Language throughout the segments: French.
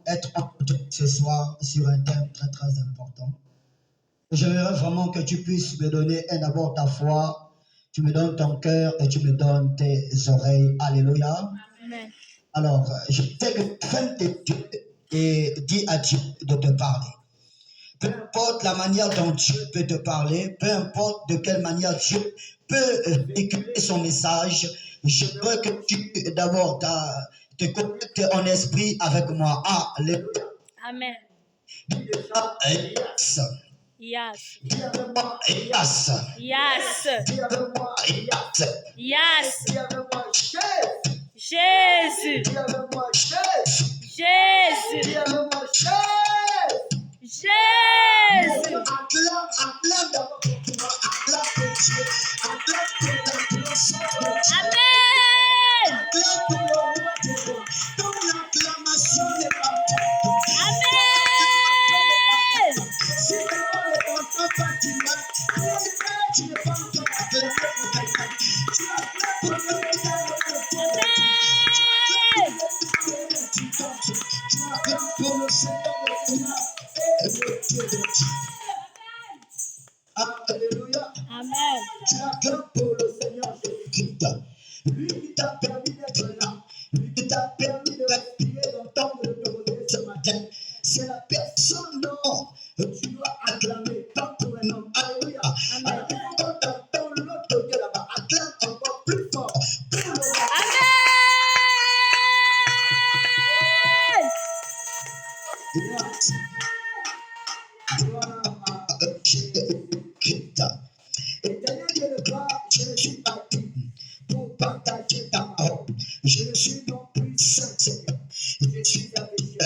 être ce soir sur un thème très très important. J'aimerais vraiment que tu puisses me donner d'abord ta foi, tu me donnes ton cœur et tu me donnes tes oreilles. Alléluia. Amen. Alors, je sais que fin de Dieu et dis à Dieu de te parler. Peu importe la manière dont Dieu peut te parler, peu importe de quelle manière Dieu peut véhiculer son message, je veux que tu d'abord te connectes en esprit avec moi. Alléluia. Amen. Yes. Yes. Dis avec moi, yes. Yes. Dis avec moi, yes. Yes. Dis avec moi, chef. Jésus. Dis avec moi, chef. Jésus. Dis avec moi, chef. Jésus. Acclame d'abord pour toi, acclame pour Dieu, acclame pour la puissance de Dieu, Amen. acclame pour le roi des rois. Donc l'acclamation n'est pas pour toi. Amen. Si quelqu'un ne t'entend pas, tu n'es pas en train d'acclamer pour quelqu'un. Tu acclames pour quelqu'un tu acclames pour le Seigneur de Dieu et le Dieu de Dieu. Alléluia. Amen. Tu acclames pour le Seigneur Jésus-Christ. Lui qui t'a permis d'être là. Lui qui t'a permis de respirer, d'entendre, de te réveiller ce matin. C'est la personne dont tu dois acclamer, pas pour un homme. Alléluia. Alors, quand tu entends l'autre côté là-bas, acclame encore plus fort pour le roi. Amen. Yes. Gloire à Jésus-Christ. Éternel Dieu de gloire, je suis parti pour partager ta parole. Je ne suis non plus seul, Seigneur. Je suis avec Dieu.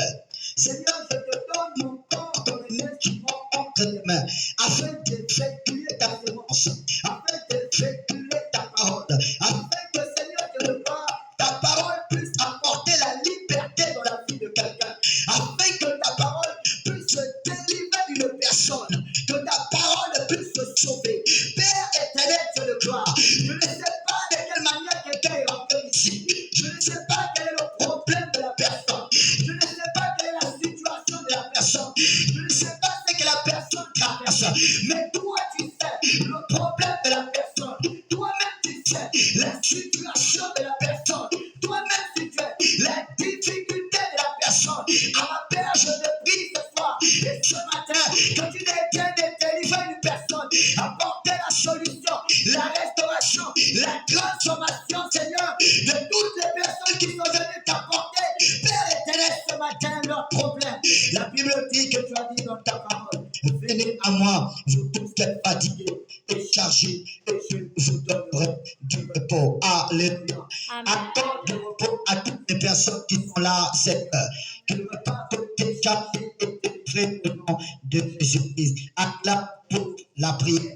Seigneur, je te donne mon corps comme un instrument entre tes mains, afin de véhiculer ta semence, afin de véhiculer ta parole, afin que, Seigneur Dieu de gloire, ta parole puisse apporter la liberté dans la vie de quelqu'un, afin que ta parole puisse délivrer une personne, que ta parole puisse sauver. Père éternel, Dieu de gloire, je ne sais pas de quelle manière quelqu'un est rentré ici. Je ne sais pas quel est le problème de la personne. Je ne sais pas quelle est la situation de la personne. Je ne sais pas ce que la personne traverse. Mais toi, tu sais le problème de la personne. Toi-même, tu sais la situation de la personne. Toi-même, tu sais la difficulté de la personne. À ma Père, je te prie ce soir et ce matin que tu viennes de délivrer une personne, apporter la solution, la restauration, la transformation, Seigneur, de toutes les personnes qui sont venues t'apporter, Père éternel, ce matin, leurs problèmes. La Bible dit que tu as dit dans ta parole, venez à moi, vous tous êtes fatigués et chargés, et je vous donnerai du repos. Alléluia. Accorde du repos à toutes les personnes qui sont là cette heure, qui ne veulent pas te charger et te prier au nom de Jésus-Christ. Acclame pour la prière.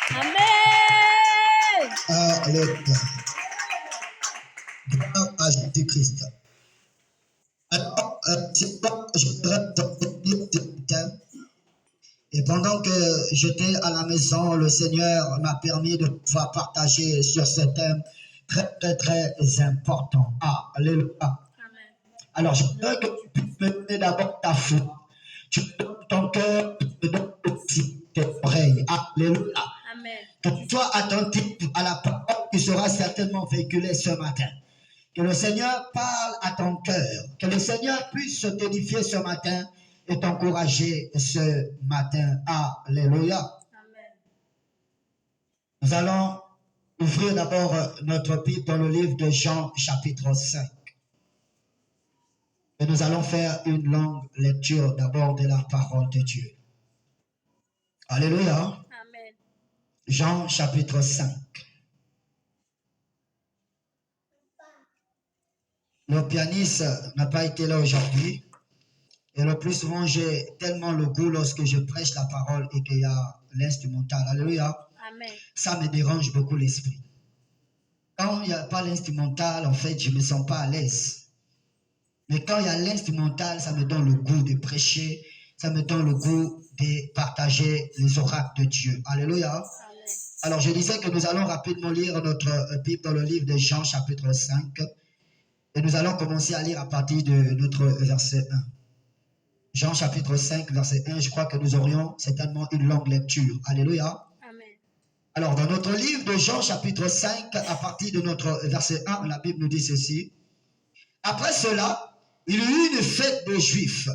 Amen. Alléluia. Gloire à Jésus-Christ. Alors, c'est quoi je voudrais t'entendre ce matin. Et pendant que j'étais à la maison, le Seigneur m'a permis de pouvoir partager sur ce thème très, très, très important. Alléluia. Amen. Alors, je voudrais que tu puisses me donner d'abord ta foi. Tu me donnes ton cœur, tu me donnes aussi tes oreilles. Alléluia. Amen. Que tu sois attentif à la parole qui sera certainement véhiculée ce matin. Que le Seigneur parle à ton cœur. Que le Seigneur puisse t'édifier ce matin et t'encourager ce matin. Alléluia. Amen. Nous allons ouvrir d'abord notre Bible dans le livre de Jean, chapitre 5. Et nous allons faire une longue lecture d'abord de la parole de Dieu. Alléluia. Amen. Jean, chapitre 5. Le pianiste n'a pas été là aujourd'hui. Et le plus souvent, j'ai tellement le goût lorsque je prêche la parole et qu'il y a l'instrumental. Alléluia. Amen. Ça me dérange beaucoup l'esprit. Quand il n'y a pas l'instrumental, en fait, je ne me sens pas à l'aise. Mais quand il y a l'instrumental, ça me donne le goût de prêcher. Ça me donne le goût de partager les oracles de Dieu. Alléluia. Amen. Alors, je disais que nous allons rapidement lire notre Bible dans le livre de Jean, chapitre 5. Et nous allons commencer à lire à partir de notre verset 1. Jean chapitre 5, verset 1, je crois que nous aurions certainement une longue lecture. Alléluia. Amen. Alors, dans notre livre de Jean chapitre 5, à partir de notre verset 1, la Bible nous dit ceci. Après cela, il y eut une fête des Juifs.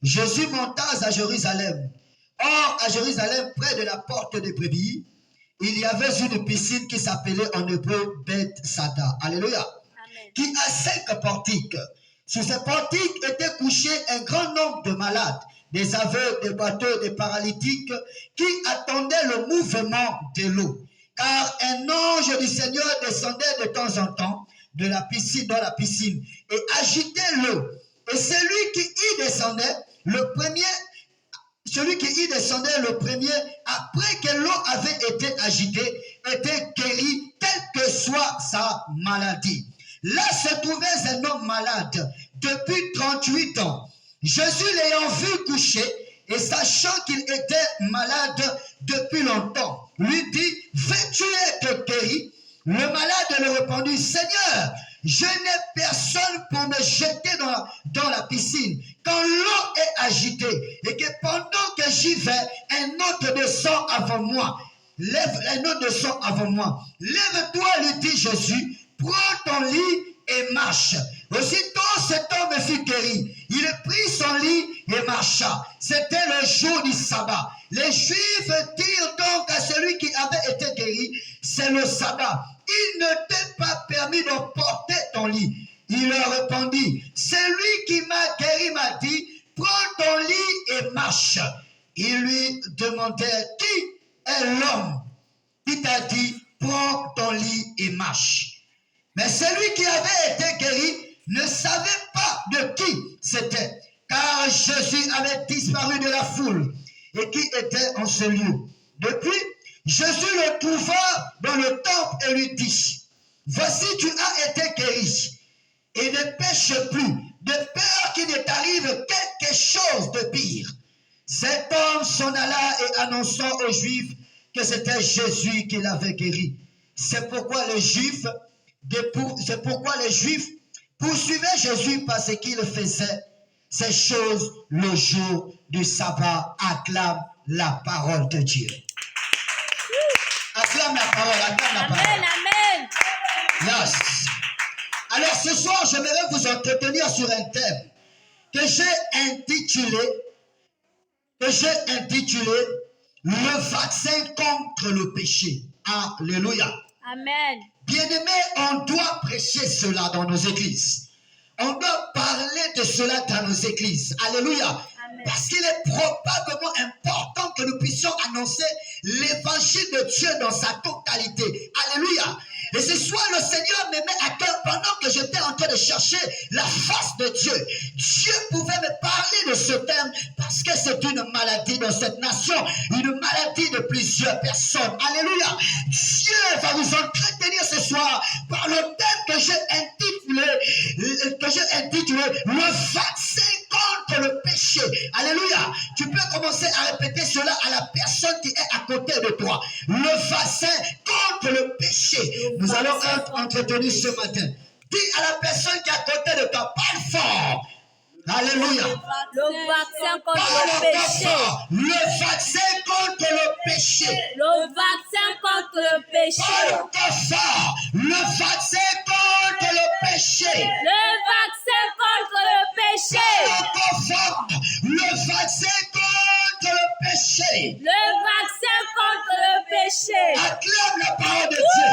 Jésus monta à Jérusalem. Or, à Jérusalem, près de la porte des brebis, il y avait une piscine qui s'appelait en hébreu Beth-Sada. Alléluia. Amen. Qui a 5 portiques. Sur ces portiques étaient couchés un grand nombre de malades, des aveugles, des boiteux, des paralytiques, qui attendaient le mouvement de l'eau. Car un ange du Seigneur descendait de temps en temps de la piscine, dans la piscine, et agitait l'eau. Et celui qui y descendait, le premier, après que l'eau avait été agitée, était guéri, quelle que soit sa maladie. Là se trouvait un homme malade depuis 38 ans. Jésus l'ayant vu coucher et sachant qu'il était malade depuis longtemps, lui dit, veux-tu être guéri? Le malade lui répondit, Seigneur, je n'ai personne pour me jeter dans la piscine quand l'eau est agitée et que pendant que j'y vais, un autre descend avant moi. Lève-toi, lui dit Jésus, prends ton lit et marche. Aussitôt cet homme fut guéri. Il prit son lit et marcha. C'était le jour du sabbat. Les Juifs dirent donc à celui qui avait été guéri, c'est le sabbat. Il ne t'est pas permis de porter ton lit. Il leur répondit, celui qui m'a guéri m'a dit, prends ton lit et marche. Ils lui demandaient, qui est l'homme qui t'a dit, prends ton lit et marche? Mais celui qui avait été guéri ne savait pas de qui c'était, car Jésus avait disparu de la foule et qui était en ce lieu. Depuis, Jésus le trouva dans le temple et lui dit, voici tu as été guéri et ne pêche plus, de peur qu'il ne t'arrive quelque chose de pire. Cet homme s'en alla et annonça aux Juifs que c'était Jésus qui l'avait guéri. C'est pourquoi les Juifs poursuivaient Jésus parce qu'il faisait ces choses le jour du sabbat. Acclame la parole de Dieu. Acclame la parole, acclame la parole. Amen. Amen. Yes. Alors ce soir, j'aimerais vous entretenir sur un thème que j'ai intitulé le vaccin contre le péché. Alléluia. Amen. Bien-aimés, on doit prêcher cela dans nos églises. On doit parler de cela dans nos églises. Alléluia. Amen. Parce qu'il est probablement important que nous puissions annoncer l'évangile de Dieu dans sa totalité. Alléluia. Et ce soir, le Seigneur me met à cœur pendant que j'étais en train de chercher la face de Dieu. Dieu pouvait me parler de ce thème parce que c'est une maladie dans cette nation, une maladie de plusieurs personnes. Alléluia. Dieu va vous entretenir ce soir par le thème que j'ai intitulé le vaccin contre le péché. Alléluia. Tu peux commencer à répéter cela à la personne qui est à côté de toi. Le vaccin contre le péché. Nous allons être entretenus ce matin. Dis à la personne qui est à côté de toi, parle fort. Alléluia. Le vaccin contre le péché. Le vaccin contre le péché. Le vaccin contre le péché. Parle encore fort. Le vaccin contre le péché. Le vaccin contre le péché. Parle encore fort. Le vaccin contre le péché. Le vaccin contre le péché. Acclame la parole de Dieu.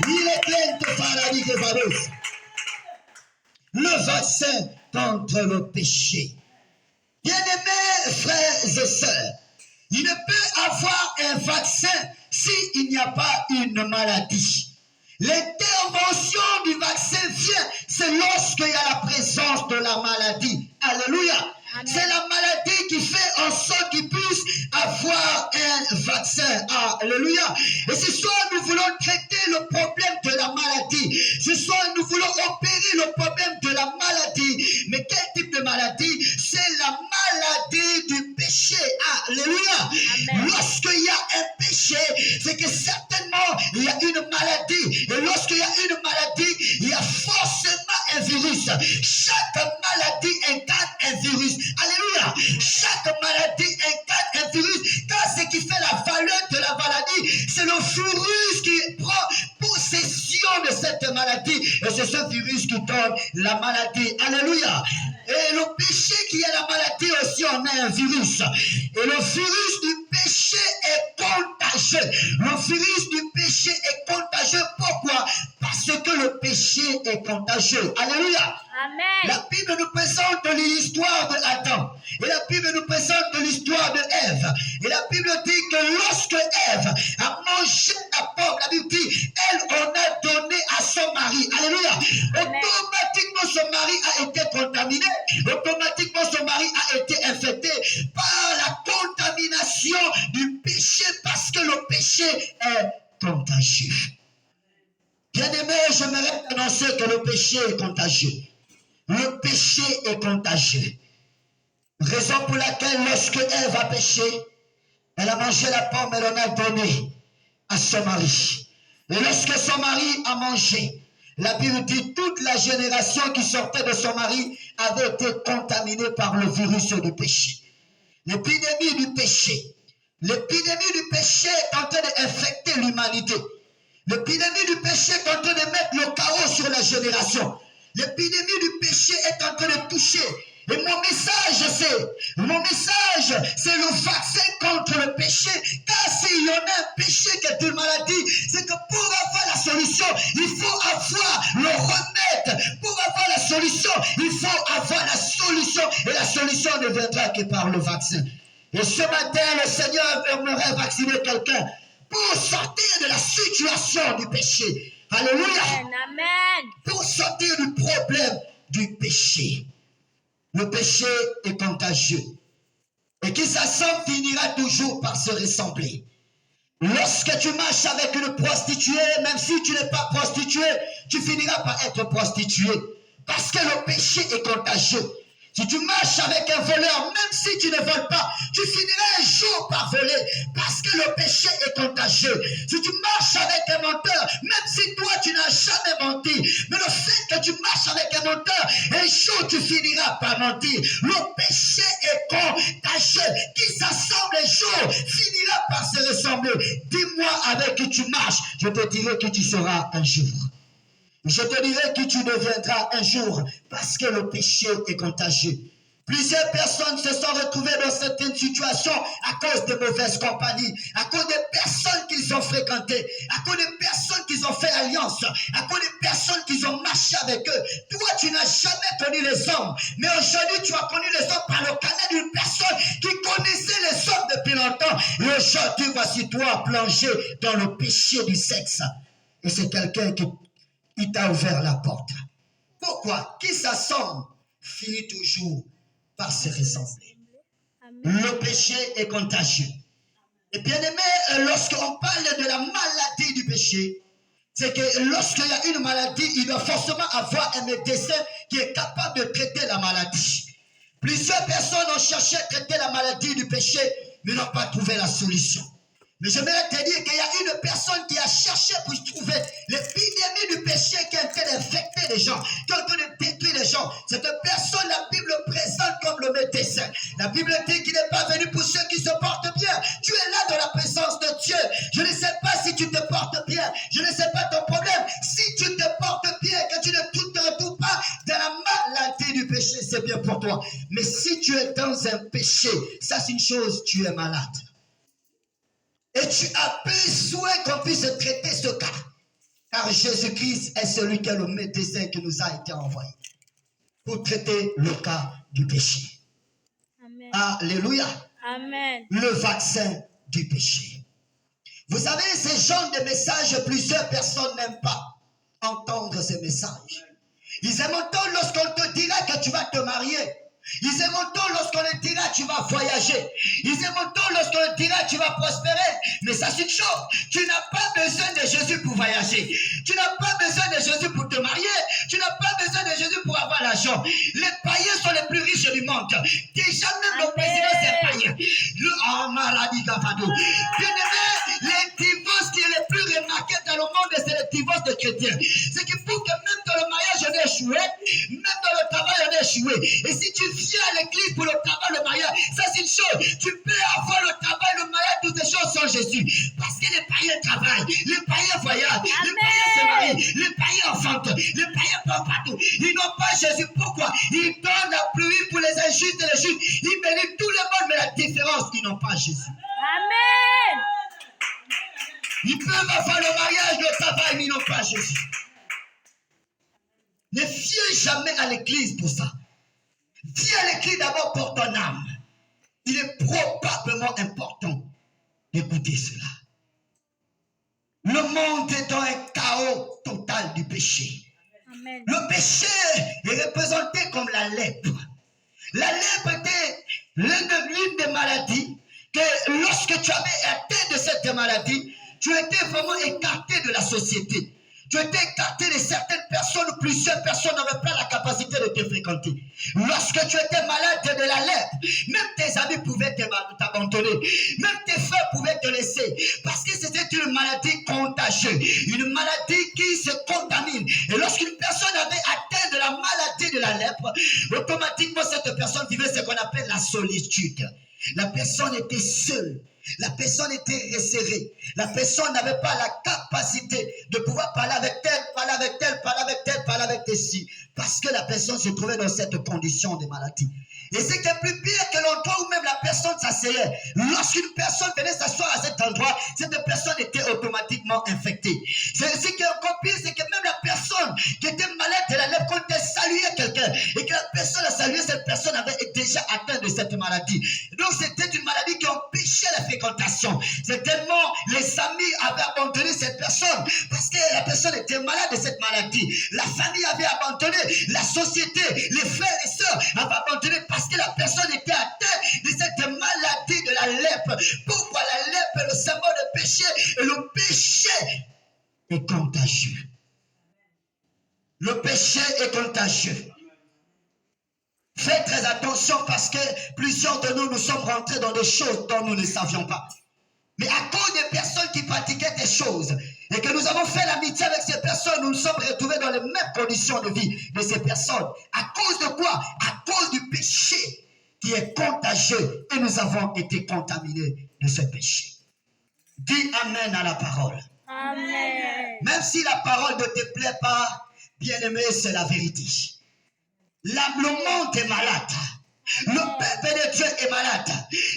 Il est plein de paradis de Vados. Le vaccin contre le péché. Bien-aimés frères et sœurs, il ne peut avoir un vaccin s'il n'y a pas une maladie. L'intervention du vaccin vient, c'est lorsqu'il y a la présence de la maladie. Alléluia. Amen. C'est la maladie qui fait en sorte qu'il puisse avoir un vaccin. Alléluia. Et ce soir, nous voulons traiter le problème de la maladie. Ce soir, nous voulons opérer le problème de la maladie. Mais quel type de maladie? C'est la maladie du péché. Alléluia. Lorsqu'il y a un péché, c'est que certainement, il y a une maladie. Et lorsqu'il y a une maladie, il y a forcément un virus. Chaque maladie incarne un virus. Alléluia. Chaque maladie incarne un virus. Car ce qui fait la valeur de la maladie, c'est le virus qui prend possession de cette maladie. Et c'est ce virus qui donne la maladie. Alléluia. Et le péché qui est la maladie aussi, on a un virus. Et le virus du péché est contagieux. Le virus du péché est contagieux. Pourquoi? Parce que le péché est contagieux. Alléluia. Amen. La Bible nous présente l'histoire de Adam. Et la Bible nous présente l'histoire de Ève. Et la Bible dit que lorsque Ève a mangé la pomme, la Bible dit, elle en a donné à son mari. Alléluia. Automatiquement, son mari a été contaminé. Automatiquement, son mari a été infecté par la contamination du péché, parce que le péché est contagieux. Bien-aimé, j'aimerais annoncer que le péché est contagieux. Le péché est contagieux. Raison pour laquelle, lorsque Ève a péché, elle a mangé la pomme, elle en a donné à son mari. Et lorsque son mari a mangé, la Bible dit toute la génération qui sortait de son mari avait été contaminée par le virus du péché. L'épidémie du péché. L'épidémie du péché est en train d'infecter l'humanité. L'épidémie du péché est en train de mettre le chaos sur la génération. L'épidémie du péché est en train de toucher. Et mon message, c'est le vaccin contre le péché. Car s'il y en a un péché qui est une maladie, c'est que pour avoir la solution, il faut avoir le remède. Pour avoir la solution, il faut avoir la solution. Et la solution ne viendra que par le vaccin. Et ce matin, le Seigneur aimerait vacciner quelqu'un pour sortir de la situation du péché. Alléluia. Amen. Pour sortir du problème du péché. Le péché est contagieux. Et qui s'assemble finira toujours par se ressembler. Lorsque tu marches avec une prostituée, même si tu n'es pas prostituée, tu finiras par être prostituée. Parce que le péché est contagieux. Si tu marches avec un voleur, même si tu ne voles pas, tu finiras un jour par voler, parce que le péché est contagieux. Si tu marches avec un menteur, même si toi tu n'as jamais menti, mais le fait que tu marches avec un menteur, un jour tu finiras par mentir. Le péché est contagieux. Qui s'assemble un jour finira par se ressembler. Dis-moi avec qui tu marches, je te dirai qui tu seras un jour. Je te dirai qui tu deviendras un jour, parce que le péché est contagieux. Plusieurs personnes se sont retrouvées dans certaines situations à cause de mauvaises compagnies, à cause des personnes qu'ils ont fréquentées, à cause des personnes qu'ils ont fait alliance, à cause des personnes qu'ils ont marché avec eux. Toi, tu n'as jamais connu les hommes, mais aujourd'hui, tu as connu les hommes par le canal d'une personne qui connaissait les hommes depuis longtemps. Et aujourd'hui, voici toi plongé dans le péché du sexe. Et c'est quelqu'un qui t'a ouvert la porte. Pourquoi? Qui s'assemble finit toujours par se ressembler. Le péché est contagieux. Et bien aimé, lorsqu'on parle de la maladie du péché, c'est que lorsqu'il y a une maladie, il doit forcément avoir un médecin qui est capable de traiter la maladie. Plusieurs personnes ont cherché à traiter la maladie du péché, mais n'ont pas trouvé la solution. Mais j'aimerais te dire qu'il y a une personne qui a cherché pour trouver l'épidémie du péché qui est en train d'infecter les gens, qui est en train de détruire les gens. Cette personne, la Bible présente comme le médecin. La Bible dit qu'il n'est pas venu pour ceux qui se portent bien. Tu es là dans la présence de Dieu. Je ne sais pas si tu te portes bien. Je ne sais pas ton problème. Si tu te portes bien, que tu ne te retrouves pas dans la maladie du péché, c'est bien pour toi. Mais si tu es dans un péché, ça c'est une chose, tu es malade. Et tu as besoin qu'on puisse traiter ce cas. Car Jésus-Christ est celui qui est le médecin qui nous a été envoyé pour traiter le cas du péché. Amen. Alléluia. Amen. Le vaccin du péché. Vous savez, ce genre de messages, plusieurs personnes n'aiment pas entendre ces messages. Ils aiment entendre lorsqu'on te dira que tu vas te marier. Ils aiment entendre lorsqu'on te dira tu vas voyager. Ils aiment entendre lorsqu'on te dira tu vas prospérer. Mais ça c'est une chose. Tu n'as pas besoin de Jésus pour voyager. Tu n'as pas besoin de Jésus pour te marier. Tu n'as pas besoin de Jésus pour avoir l'argent. Les païens sont les plus riches du monde. Déjà même le président c'est païen. Le maladie Gavado. Les divorces qui est le plus remarqué dans le monde, c'est le divorce de chrétiens. C'est qu'il faut que même dans le mariage, on ait échoué, même dans le travail, on ait échoué. Et si tu viens à l'église pour le travail, le mariage, ça c'est une chose. Tu peux avoir le travail, le mariage, toutes ces choses sans Jésus. Parce que les païens travaillent, les païens voyagent, les païens se marient, les païens enfantent, les païens vont partout. Ils n'ont pas Jésus. Pourquoi? Ils donnent la pluie pour les injustes et les justes. Ils bénissent tout le monde, mais la différence, ils n'ont pas Jésus. Amen. Ils peuvent avoir le mariage, le travail, mais ils n'ont pas Jésus. Ne viens jamais à l'église pour ça. Viens à l'église d'abord pour ton âme. Il est probablement important d'écouter cela. Le monde est dans un chaos total du péché. Amen. Le péché est représenté comme la lèpre. La lèpre était l'une des maladies que lorsque tu avais atteint de cette maladie, tu étais vraiment écarté de la société. Tu étais écarté de certaines personnes, plusieurs personnes n'avaient pas la capacité de te fréquenter. Lorsque tu étais malade de la lèpre, même tes amis pouvaient t'abandonner, même tes frères pouvaient te laisser, parce que c'était une maladie contagieuse, une maladie qui se contamine. Et lorsqu'une personne avait atteint de la maladie de la lèpre, automatiquement cette personne vivait ce qu'on appelle la solitude. La personne était seule. La personne était resserrée. La personne n'avait pas la capacité de pouvoir parler avec elle, parler avec elle, parler avec elle, parler avec elle, parce que la personne se trouvait dans cette condition de maladie. Et ce qui est plus pire que l'endroit où même la personne s'asseyait. Lorsqu'une personne venait s'asseoir à cet endroit, cette personne était automatiquement infectée. Ce qui est encore pire, c'est que même la personne qui était malade de la lèpre, quand elle saluait quelqu'un et que la personne a salué, cette personne avait déjà atteint de cette maladie. Donc c'était une maladie qui empêchait la fréquentation. C'est tellement les amis avaient abandonné cette personne parce que la personne était malade de cette maladie. La famille avait abandonné, la société, les frères et sœurs avaient abandonné parce que la personne était atteinte de cette maladie de la lèpre. Pourquoi la lèpre est le symbole de péché et le péché est contagieux. Le péché est contagieux. Faites très attention parce que plusieurs de nous sommes rentrés dans des choses dont nous ne savions pas. Mais à cause des personnes qui pratiquaient des choses et que nous avons fait l'amitié avec ces personnes, nous nous sommes retrouvés dans les mêmes conditions de vie de ces personnes. À cause de quoi? À cause du péché qui est contagieux et nous avons été contaminés de ce péché. Dis Amen à la parole. Amen. Même si la parole ne te plaît pas, bien-aimé, c'est la vérité. Le monde est malade. Le peuple de Dieu est malade.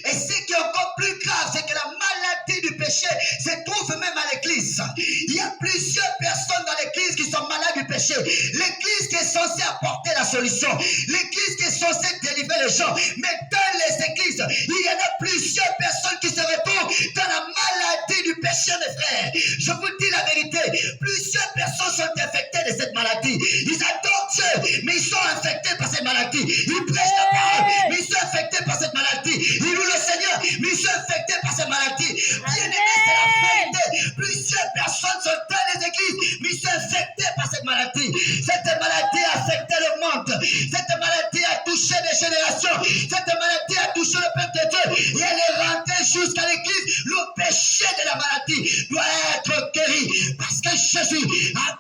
Et ce qui est encore plus grave, c'est que la maladie du péché se trouve même à l'église. Il y a plusieurs personnes dans l'église qui sont malades du péché. L'église qui est censée apporter la solution. L'église qui est censée délivrer les gens. Mais dans les églises, il y en a plusieurs personnes qui se retrouvent dans la maladie du péché, mes frères. Je vous dis la vérité. Plusieurs personnes sont infectées de cette maladie. Ils adorent Dieu, mais ils sont infectés par cette maladie. Ils prêchent la parole, mais ils sont infectés par cette maladie. Ils louent le Seigneur, mais ils sont infectés par cette maladie. Bien-aimé, c'est la vérité. Plusieurs personnes sont dans les églises, mais ils sont infectés par cette maladie. Cette maladie a affecté le monde. Cette maladie a touché des générations. Cette maladie a touché le peuple de Dieu. Et elle est rentrée jusqu'à l'église. Le péché de la maladie doit être guéri. Parce que Jésus a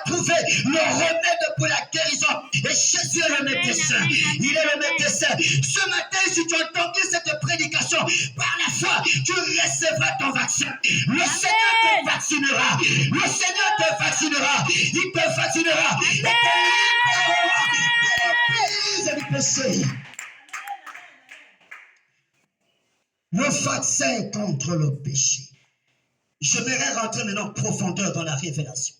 trouvé le remède pour la guérison. Et Jésus est le médecin. Il est le médecin. Ce matin, si tu as entendu cette prédication, par la foi, tu recevras ton vaccin. Le Seigneur te vaccinera. Le Seigneur te vaccinera. Il te vaccinera. Et te livrera de l'emprise du péché. Le vaccin contre le péché. J'aimerais rentrer maintenant en profondeur dans la révélation.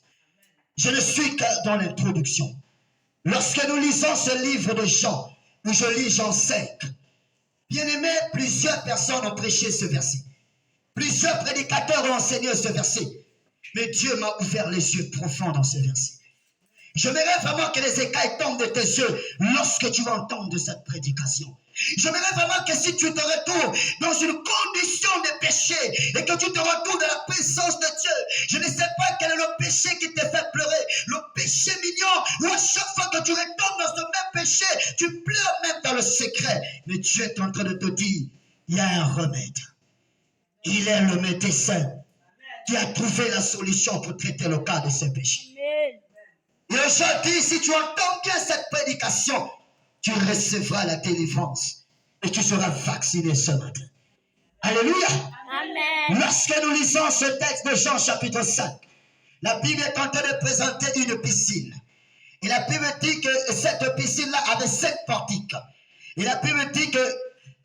Je ne suis que dans l'introduction. Lorsque nous lisons ce livre de Jean, où je lis Jean 5, bien aimé, plusieurs personnes ont prêché ce verset. Plusieurs prédicateurs ont enseigné ce verset. Mais Dieu m'a ouvert les yeux profonds dans ce verset. J'aimerais vraiment que les écailles tombent de tes yeux lorsque tu vas entendre cette prédication. J'aimerais vraiment que si tu te retrouves dans une condition de péché et que tu te retrouves dans la présence de Dieu, je ne sais pas quel est le péché qui te fait pleurer, le péché mignon, où à chaque fois que tu retombes dans ce même péché, tu pleures même dans le secret. Mais Dieu est en train de te dire, il y a un remède. Il est le médecin. qui a trouvé la solution pour traiter le cas de ses péchés. Amen. Et aujourd'hui, si tu entends bien cette prédication, tu recevras la délivrance et tu seras vacciné ce matin. Alléluia. Amen. Lorsque nous lisons ce texte de Jean chapitre 5, la Bible est en train de présenter une piscine. Et la Bible dit que cette piscine-là avait 7 portiques. Et la Bible dit que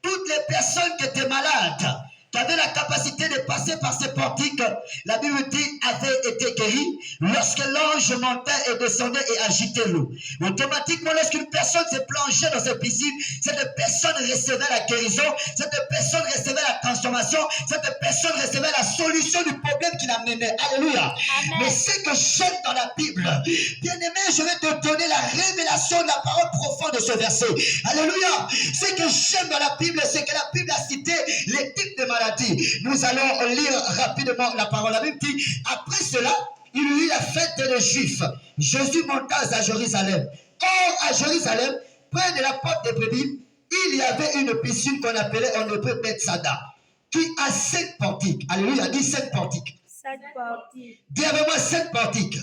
toutes les personnes qui étaient malades, qui avaient la capacité de passer par ces portiques, la Bible dit, avaient été guéries lorsque l'ange montait et descendait et agitait l'eau. Automatiquement, lorsqu'une personne s'est plongée dans cette piscine, cette personne recevait la guérison, cette personne recevait la transformation, cette personne recevait la solution du problème qui l'amenait. Alléluia. Amen. Mais ce que j'aime dans la Bible, bien-aimé, je vais te donner la révélation de la parole profonde de ce verset. Alléluia. Ce que j'aime dans la Bible, c'est que la Bible a cité les types de maladies. Nous allons lire rapidement la parole. La Bible dit, après cela, il y eut la fête des Juifs. Jésus monta à Jérusalem. Or, à Jérusalem, près de la porte des brebis, il y avait une piscine qu'on appelait en hébreu Bethsada, qui a 7 portiques. Alléluia, dit 7 portiques. 7 portiques. Dis avec moi 7 portiques.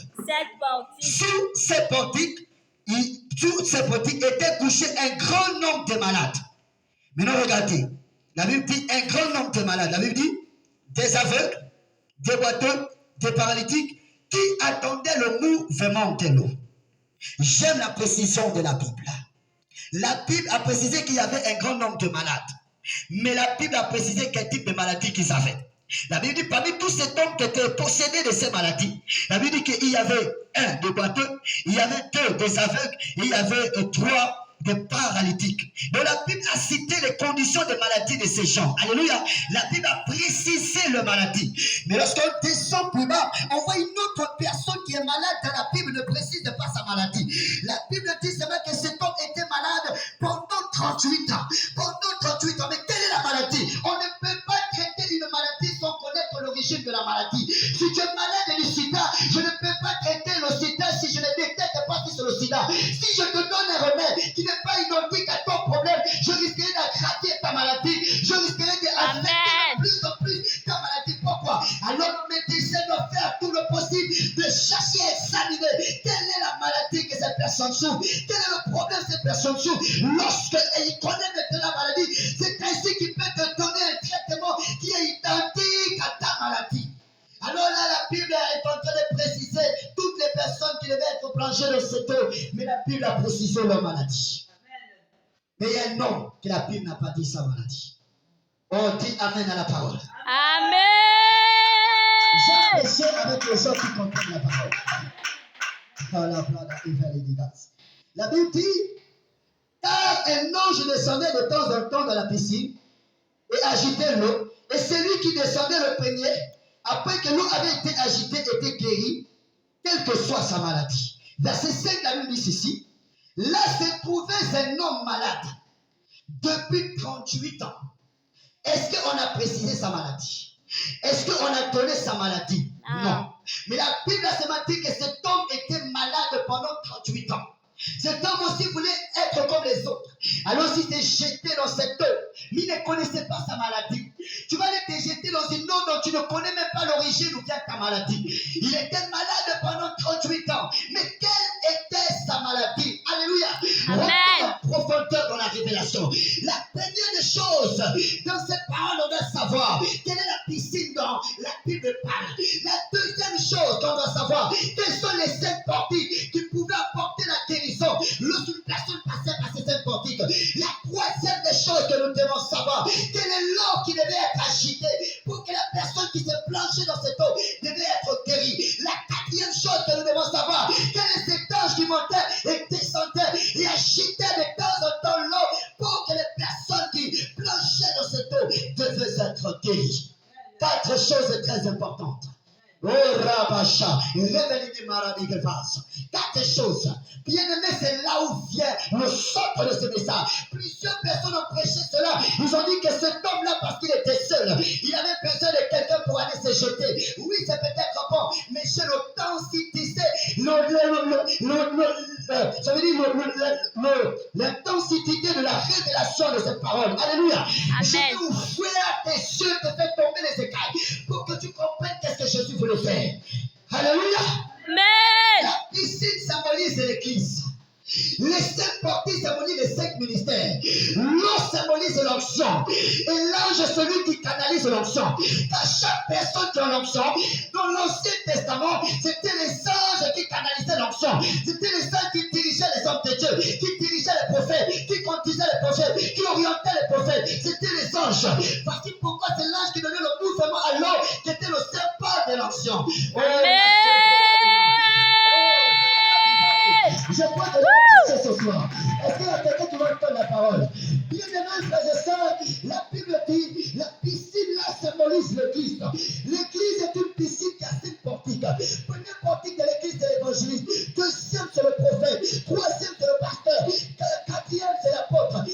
7 portiques. Sous ces portiques était couché un grand nombre de malades. Maintenant, regardez. La Bible dit un grand nombre de malades. La Bible dit des aveugles, des boiteux, des paralytiques qui attendaient le mouvement de l'eau. J'aime la précision de la Bible. La Bible a précisé qu'il y avait un grand nombre de malades. Mais la Bible a précisé quel type de maladie qu'ils avaient. La Bible dit parmi tous ces hommes qui étaient possédés de ces maladies, la Bible dit qu'il y avait 1 des boiteux, il y avait 2 des aveugles, et il y avait 3 des paralytiques. Donc la Bible a cité les conditions de maladie de ces gens. Alléluia. La Bible a précisé leur maladie. Mais lorsqu'on descend plus bas, on voit une autre personne qui est malade dans la Bible ne précise pas sa maladie. La Bible dit seulement que cet homme était malade pendant 38 ans. Pendant 38 ans. Mais quelle est la maladie? On ne peut pas traiter une maladie sans connaître l'origine de la maladie. Si tu es malade du sida, je ne peux pas traiter le sida si je ne détecte pas si c'est le sida. Si je te donne un remède qui n'est pas identique à ton problème, je risquerai d'aggraver ta maladie, je risquerai d'affecter de plus en plus ta maladie. Pourquoi? Alors le médecin doit faire tout le possible de chercher et examiner quelle est la maladie que cette personne souffre, quel est le problème que cette personne souffre. Lorsqu'il connaît maintenant la maladie, c'est ainsi qu'il peut te donner un traitement qui est identique à ta maladie. Alors là, la Bible est en train de préciser toutes les personnes qui devaient être plongées dans cette eau, mais la Bible a précisé leur maladie. Mais il y a un homme que la Bible n'a pas dit sa maladie. On dit Amen à la parole. Amen. J'apprécie avec les gens qui comprennent la parole. La Bible dit, car un ange descendait de temps en temps dans la piscine et agitait l'eau, et celui qui descendait le premier, après que l'eau avait été agitée, était guéri, quelle que soit sa maladie. Verset 5, la Bible dit ceci. Là se trouvait un homme malade depuis 38 ans. Est-ce qu'on a précisé sa maladie? Est-ce qu'on a donné sa maladie? Non. Mais la Bible a seulement dit que cet homme était malade pendant 38 ans. Cet homme aussi voulait être comme les autres. Alors il s'est jeté dans cette eau, mais il ne connaissait pas sa maladie. Tu vas aller te jeter dans une eau dont tu ne connais même pas l'origine ou bien ta maladie. Il était malade pendant 38 ans. Mais quelle était sa maladie? Alléluia. Amen. En profondeur dans la révélation. La première des choses dans cette parole, on doit savoir quelle est la piscine dont la Bible parle. La deuxième chose qu'on doit savoir, quelles sont les 5 portiques qui pouvaient apporter la guérison lorsqu'une personne passait par ces 5 portiques. La troisième des choses que nous devons savoir, quelle est l'eau qui devait être agitée pour que la personne qui s'est plongée dans cette eau devait être guérie. La quatrième chose que nous devons savoir, quel est cet ange qui montait et descendait et agitait de temps en temps l'eau pour que les personnes qui plongeaient dans cette eau devaient être guéries. 4 choses très importantes. Oh Rabacha, révélez des maladies qu'elle fasse. 4 choses. Bien aimé, c'est là où vient le centre de ce message. Plusieurs personnes ont prêché cela. Ils ont dit que cet homme-là, parce qu'il était seul, il avait besoin de quelqu'un pour aller se jeter. Oui, c'est peut-être bon, mais c'est l'authenticité, l'intensité de la révélation de cette parole. Alléluia. Je vais ouvrir tes yeux, te faire tomber les écailles pour que tu comprennes qu'est-ce que Jésus ministère. Alléluia. Amen. La piscine symbolise l'église. Les 5 portiques symbolisent les 5 ministères. L'eau symbolise l'onction. Et l'ange est celui qui canalise l'onction. Car chaque personne qui a l'onction, dans l'Ancien Testament, c'était les anges qui canalisaient l'onction. C'était les anges qui dirigeaient les hommes de Dieu, qui dirigeaient les prophètes, qui conduisaient les prophètes, qui orientaient les prophètes. C'était les anges. Voici pourquoi c'est l'ange qui donnait le mouvement à l'eau, qui était le symbole de l'onction. Amen. Je crois que je vais ce soir. Est-ce qu'il y a quelqu'un qui va entendre la parole? Bien-aimés frères et sœurs, la Bible dit, la piscine là symbolise l'église. L'église est une piscine qui a 5 portiques. Premier portique de l'église, c'est l'évangéliste. Deuxième, c'est le prophète. Troisième, c'est le pasteur. Quatrième, c'est l'apôtre.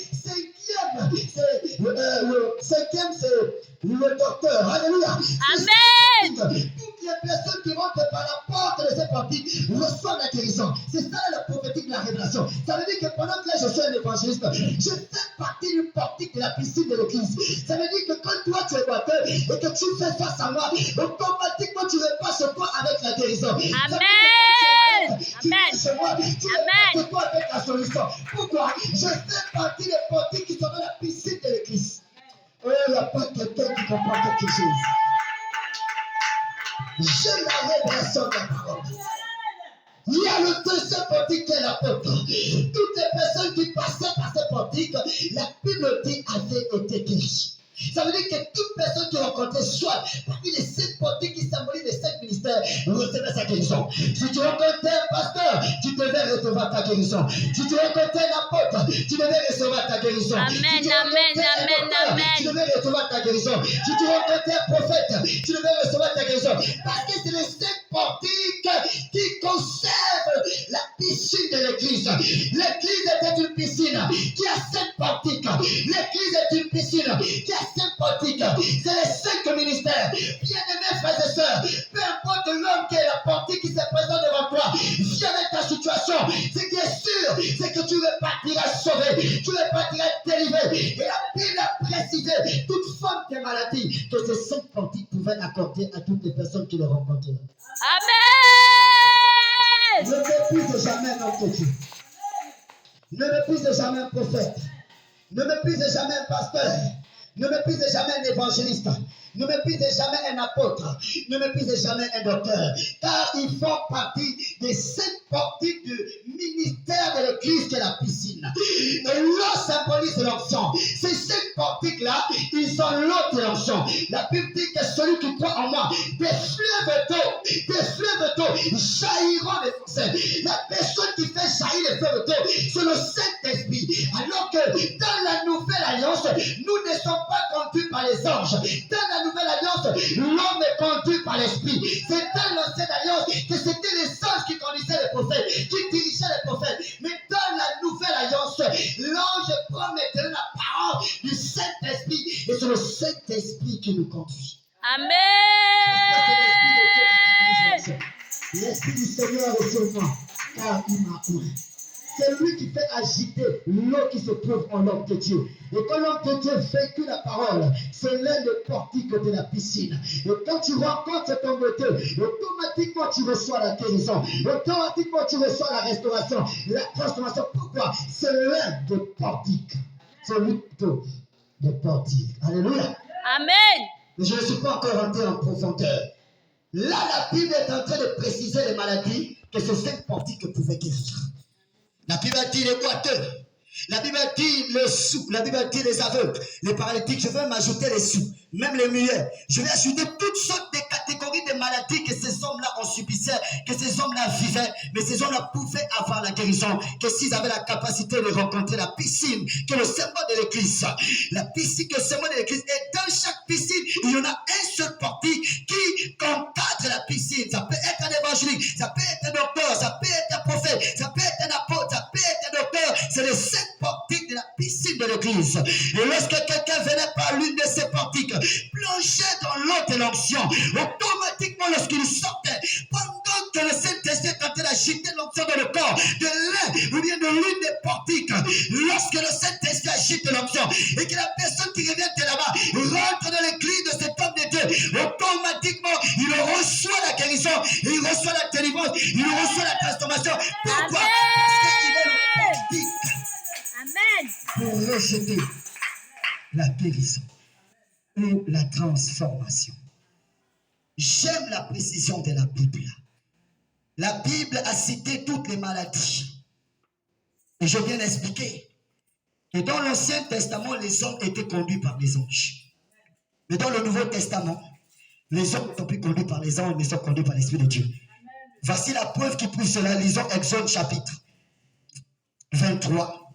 Cinquième, c'est le docteur. Alléluia. Amen. Toutes les personnes qui rentrent par la porte de cette portique reçoivent la guérison. C'est ça la prophétique de la révélation. Ça veut dire que pendant que là je suis un évangéliste, je fais partie d'une portique de la piscine de l'église. Ça veut dire que quand toi tu es batteur et que tu fais face à moi, automatiquement tu repasses sur toi avec la guérison. Amen. Tu viens chez moi, tu repasses sur toi avec la solution. Pourquoi? Je fais partie des portiques qui sont dans la piscine de l'église. Oh, il n'y a pas quelqu'un qui comprend quelque chose. J'ai la révélation de la parole. Il y a le deuxième portique qui est l'apôtre. Toutes les personnes qui passaient par cette portique, la Bible dit avaient été guéries. Ça veut dire que toute personne qui rencontrait soit parmi les 5 portiques qui symbolisent les 5 ministères recevait sa guérison. Si tu rencontrais un pasteur, tu devais recevoir ta guérison. Si tu rencontrais un apôtre, tu devais recevoir ta guérison. Amen, si tu amen, amen, docteur, amen. tu devais recevoir ta guérison. Si tu rencontrais un prophète, tu devais recevoir ta guérison. Parce que c'est les 5 portiques qui conservent la piscine de l'église. L'église était une piscine qui a 5 portiques. L'église est une piscine qui a 5 portiques. C'est les 5 ministères. Bien-aimés frères et sœurs, peu importe l'homme qui est la portique qui se présente devant toi, viens avec ta situation. Ce qui est sûr, c'est que tu repartiras sauvé, tu repartiras délivré. Et la Bible a précisé toute forme de maladie que ces 5 portiques pouvaient accorder à toutes les personnes qui le rencontraient. Amen. Ne méprise jamais un homme de Dieu. Ne méprise jamais un prophète. Ne méprise jamais un pasteur. Ne méprise jamais un évangéliste. Ne méprise jamais un apôtre. Ne méprise jamais un docteur. Car ils font partie des 5 portiques du ministère de l'église qui est la piscine. Et l'eau symbolise l'onction. Ces 5 portiques-là, ils sont l'eau de l'onction. La Bible dit que celui qui croit en moi, des fleuves d'eau jailliront des fossés. La personne qui fait jaillir les fleuves d'eau, c'est le Saint-Esprit. Alors que dans la nouvelle alliance, nous ne sommes pas conduits par les anges. Dans la nouvelle alliance, l'homme est conduit par l'esprit. C'est dans l'ancienne alliance que c'était les anges qui conduisaient les prophètes, qui dirigeaient les prophètes. Mais dans la nouvelle alliance, l'ange prend maintenant la parole du Saint-Esprit. Et c'est le Saint-Esprit qui nous conduit. Amen. L'Esprit du Seigneur est sur moi, car il m'a oint. C'est lui qui fait agiter l'eau qui se trouve en l'homme de Dieu. Et quand l'homme de Dieu véhicule la parole, c'est l'un des portiques de la piscine. Et quand tu rencontres ton Dieu, automatiquement tu reçois la guérison. Automatiquement tu reçois la restauration, la transformation. Pourquoi? C'est l'un des portiques. C'est lui plutôt des portiques. Alléluia. Amen. Mais je ne suis pas encore rentré en profondeur. Là, la Bible est en train de préciser les maladies que ces 5 portiques pouvaient guérir. La Bible dit les boiteux. La Bible dit les sourds. La Bible dit les aveugles, les paralytiques. Je vais m'ajouter les sourds, même les muets. Je vais ajouter toutes sortes de catégories de maladies que ces hommes-là ont subissaient, que ces hommes-là vivaient. Mais ces hommes-là pouvaient avoir la guérison, que s'ils avaient la capacité de rencontrer la piscine, qui est le symbole de l'église. La piscine, qui est le symbole de l'église. Et dans chaque piscine, il y en a un seul portique qui encadre la piscine. Ça peut être un évangéliste, ça peut être un docteur, ça peut être un prophète, ça peut être un apôtre, ça peut être un docteur. C'est les 5 portiques de la piscine de l'église. Et lorsque quelqu'un venait par l'une de ces portiques, plongeait dans l'eau de l'onction, automatiquement lorsqu'il sortait, pendant que le Saint-Esprit est en train d'agiter l'onction dans le corps de l'un ou bien de l'une des portiques, lorsque le Saint-Esprit agite l'onction et que la personne qui revient de là-bas rentre dans l'église de cet homme de Dieu, automatiquement il reçoit la guérison. guérison, il reçoit la délivrance, il reçoit la transformation. Pourquoi? Parce qu'il est le portique Amen. pour rejeter la guérison ou la transformation. J'aime la précision de la Bible. La Bible a cité toutes les maladies. Et je viens d'expliquer que dans l'Ancien Testament, les hommes étaient conduits par les anges. Mais dans le Nouveau Testament, les hommes ne sont plus conduits par les anges, mais sont conduits par l'Esprit de Dieu. Voici la preuve qui prouve cela. Lisons Exode chapitre 23.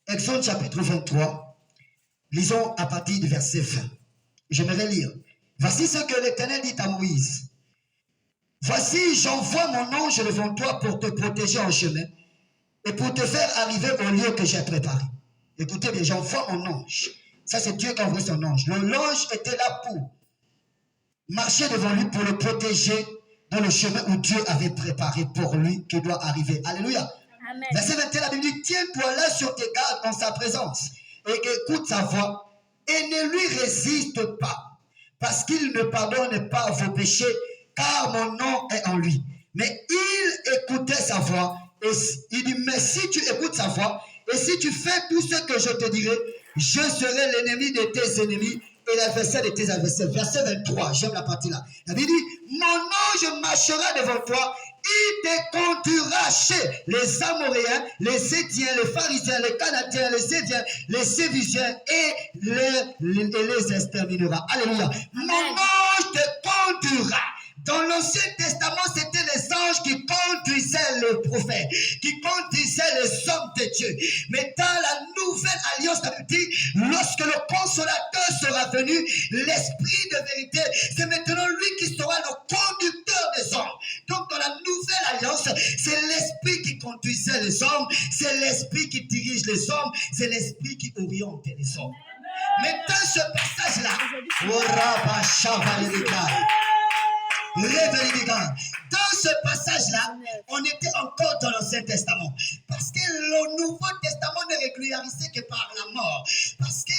Exode chapitre 23. Lisons à partir du verset 20. J'aimerais lire. Voici ce que l'Éternel dit à Moïse. Voici, j'envoie mon ange devant toi pour te protéger en chemin et pour te faire arriver au lieu que j'ai préparé. Écoutez bien, j'envoie mon ange. Ça, c'est Dieu qui a envoyé son ange. L'ange était là pour marcher devant lui, pour le protéger dans le chemin où Dieu avait préparé pour lui, qui doit arriver. Alléluia. Amen. Verset 21, la Bible dit, tiens-toi là sur tes gardes en sa présence et écoute sa voix et ne lui résiste pas, parce qu'il ne pardonne pas vos péchés, car mon nom est en lui. Mais il écoutait sa voix et il dit, mais si tu écoutes sa voix et si tu fais tout ce que je te dirai, je serai l'ennemi de tes ennemis et l'adversaire de tes adversaires. Verset 23, j'aime la partie là. La Bible dit, mon ange marchera devant toi, il te conduira chez les Amoréens, les Héthiens, les Pharisiens, les Canadiens, les Séviens, les Sévisiens et les exterminera. Alléluia. Mon ange te conduira. Dans l'Ancien Testament, c'était les anges qui conduisaient les prophètes, qui conduisaient les hommes de Dieu. Mais dans la nouvelle alliance, la Bible dit, lorsque le consolateur sera venu, l'esprit de vérité, c'est maintenant lui qui sera le conducteur des hommes. Donc dans la nouvelle alliance, c'est l'esprit qui conduisait les hommes, c'est l'esprit qui dirige les hommes, c'est l'esprit qui oriente les hommes. Mais dans ce passage-là, dans ce passage-là, on était encore dans l'Ancien Testament. Parce que le Nouveau Testament n'est régularisé que par la mort. Parce que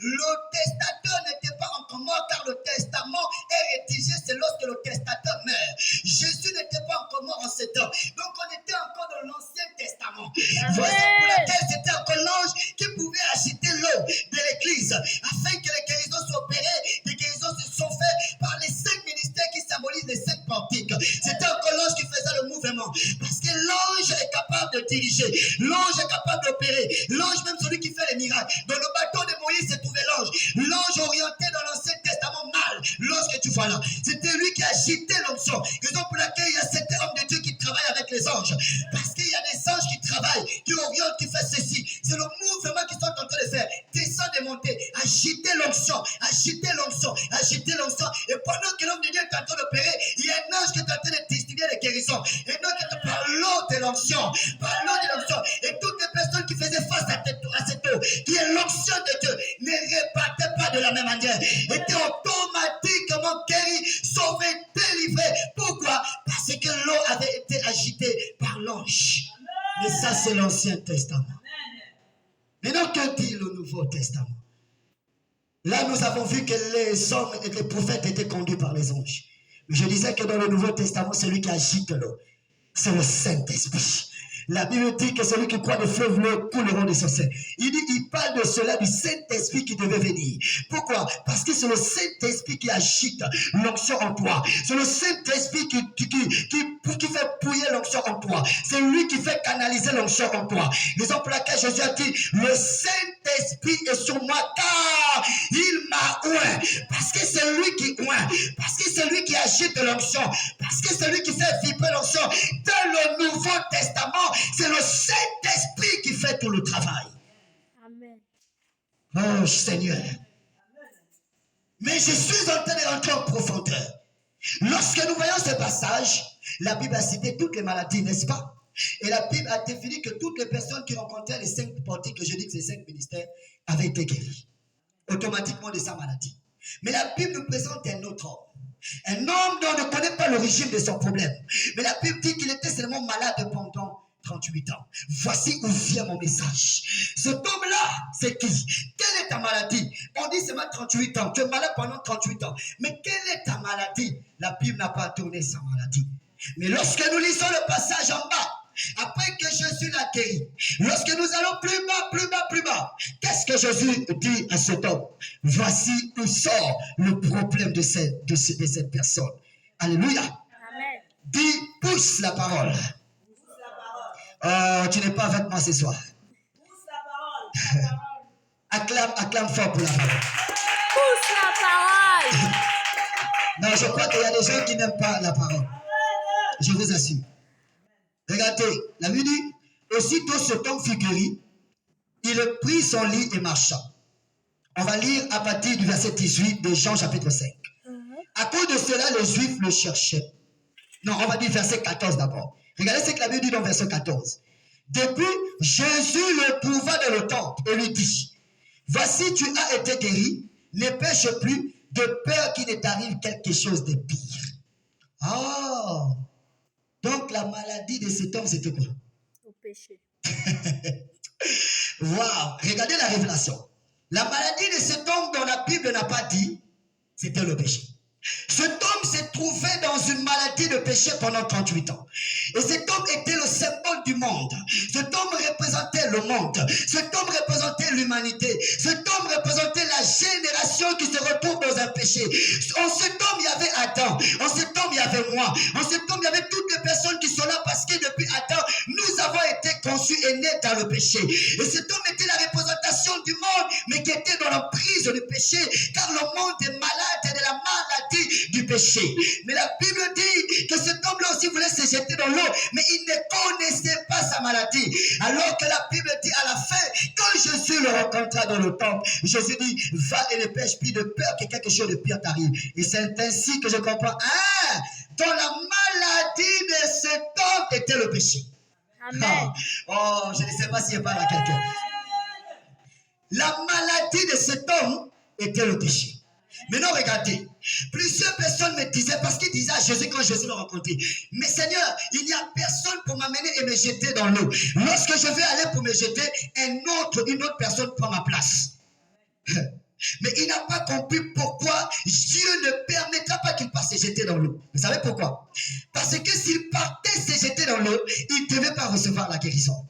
le testateur n'était pas encore mort, car le testament est rédigé, c'est lorsque le testateur meurt. Jésus n'était pas encore mort en ce temps. Donc on était encore dans l'Ancien Testament. Raison pour laquelle c'était encore l'ange qui pouvait agiter l'eau de l'Église, afin que les guérisons soient opérées. Les guérisons se sont faites par les 5 ministères qui symbolisent les 5 portiques. C'était encore l'ange qui faisait le mouvement. Parce que l'ange est capable de diriger. L'ange est capable d'opérer. L'ange, même celui qui fait les miracles. Dans le bateau de Moïse se trouvait l'ange. L'ange orienté dans l'Ancien Testament mal. Lorsque tu vois là, c'était lui qui agitait l'onction. Raison pour laquelle il y a cet homme de Dieu qui travaille avec les anges. Parce qu'il y a des anges qui travaillent, qui orientent, qui font ceci. C'est le mouvement qu'ils sont en train de faire. Descendre et monter. Agiter l'onction. Agiter l'onction. Agiter l'onction. Et pendant que l'homme de Dieu est en train d'opérer, il y a un ange qui est en train de distribuer les guérisons. Et donc, par l'eau de l'onction. Par l'eau de l'onction. Et toutes les personnes qui faisaient face à cette eau, qui est l'onction de Dieu, ne repartaient pas de la même manière. Étaient automatiquement guéris, sauvés, délivrés. Pourquoi? Parce que l'eau avait été agitée par l'ange. Mais ça, c'est l'Ancien Testament. Maintenant, que dit le Nouveau Testament? Là, nous avons vu que les hommes et les prophètes étaient conduits par les anges. Mais je disais que dans le Nouveau Testament, celui qui agite l'eau, c'est le Saint-Esprit. La Bible dit que celui qui croit des fleuves l'eau couleront de son sein. Il parle de cela, du Saint-Esprit qui devait venir. Pourquoi? Parce que c'est le Saint-Esprit qui agite l'onction en toi. C'est le Saint-Esprit qui fait bouillir l'onction en toi. C'est lui qui fait canaliser l'onction en toi. Raison pour laquelle Jésus a dit, le Saint-Esprit est sur moi car il m'a oint. Parce que c'est lui qui oint. Parce que c'est lui qui agite l'onction. Parce que c'est lui qui fait vibrer l'onction. Dans le Nouveau Testament, c'est le Saint-Esprit qui fait tout le travail. Amen. Oh Seigneur. Mais je suis en train de rentrer en profondeur. Lorsque nous voyons ce passage, la Bible a cité toutes les maladies, n'est-ce pas? Et la Bible a défini que toutes les personnes qui rencontraient les 5 portiques, que je dis que ces 5 ministères, avaient été guéries automatiquement de sa maladie. Mais la Bible nous présente un autre homme. Un homme dont on ne connaît pas l'origine de son problème. Mais la Bible dit qu'il était seulement malade pendant 38 ans. Voici où vient mon message. Cet homme-là, c'est qui? Quelle est ta maladie? On dit seulement 38 ans. Tu es malade pendant 38 ans. Mais quelle est ta maladie? La Bible n'a pas donné sa maladie. Mais lorsque nous lisons le passage en bas, après que Jésus l'a guéri, lorsque nous allons plus bas, plus bas, plus bas, qu'est-ce que Jésus dit à cet homme? Voici où sort le problème de cette personne. Alléluia. Amen. Dis, pousse la parole. Tu n'es pas avec moi ce soir. Acclame fort pour la parole. Pousse la parole. Non, je crois qu'il y a des gens qui n'aiment pas la parole. Je vous assure. Regardez, la Bible dit, aussitôt cet homme fut guéri, il prit son lit et marcha. On va lire à partir du verset 18 de Jean chapitre 5. À cause de cela, les Juifs le cherchaient. Non, on va dire verset 14 d'abord. Regardez ce que la Bible dit dans verset 14. Depuis, Jésus le trouva dans le temple et lui dit, voici, tu as été guéri, ne pêche plus, de peur qu'il ne t'arrive quelque chose de pire. Oh! Donc la maladie de cet homme, c'était quoi? Au péché. Waouh! Regardez la révélation. La maladie de cet homme dont la Bible n'a pas dit, c'était le péché. Cet homme s'est trouvé dans une maladie de péché pendant 38 ans. Et cet homme était le symbole du monde. Cet homme représentait le monde. Cet homme représentait l'humanité. Cet homme représentait la génération qui se retrouve dans un péché. En cet homme, il y avait Adam. En cet homme, il y avait moi. En cet homme, il y avait toutes les personnes qui sont là parce que depuis Adam, nous avons été conçus et nés dans le péché. Et cet homme était la représentation du monde, mais qui était dans l'emprise du péché, car le monde est malade de la maladie du péché. Mais la Bible dit que cet homme-là aussi voulait se jeter dans l'eau, mais il ne connaissait pas sa maladie. Alors que la Bible dit à la fin, quand Jésus le rencontra dans le temple, Jésus dit, va et ne pêche plus de peur que quelque chose de pire t'arrive. Et c'est ainsi que je comprends, dans la maladie de cet homme était le péché. Amen. Oh, je ne sais pas si je parle à quelqu'un. La maladie de cet homme était le péché. Maintenant, regardez, plusieurs personnes me disaient, parce qu'ils disaient à Jésus quand Jésus l'a rencontré, mais Seigneur, il n'y a personne pour m'amener et me jeter dans l'eau. Lorsque je vais aller pour me jeter, une autre personne prend ma place. Mais il n'a pas compris pourquoi Dieu ne permettra pas qu'il passe se jeter dans l'eau. Vous savez pourquoi? Parce que s'il partait se jeter dans l'eau, il ne devait pas recevoir la guérison.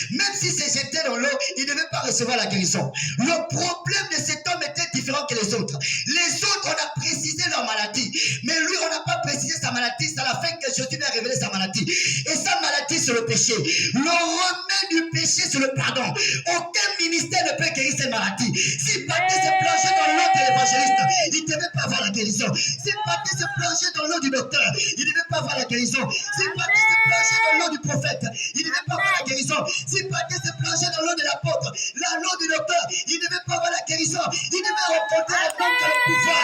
Même s'il se jetait dans l'eau, il ne devait pas recevoir la guérison. Le problème de cet homme était différent que les autres. Les autres, on a précisé leur maladie. Mais lui, on n'a pas précisé sa maladie. C'est à la fin que Jésus a révélé sa maladie. Et sa maladie, c'est le péché. Le remède du péché, c'est le pardon. Aucun ministère ne peut guérir cette maladie. S'il partait se plonger dans l'eau de l'évangéliste, il ne devait pas avoir la guérison. S'il partait se plonger dans l'eau du docteur, il ne devait pas avoir la guérison. S'il partait se plonger dans l'eau du prophète, il ne devait pas avoir la guérison. S'il partait se plonger dans l'eau de l'apôtre, l'eau du docteur, il ne devait pas avoir la guérison. Il devait rencontrer un homme qui a le pouvoir.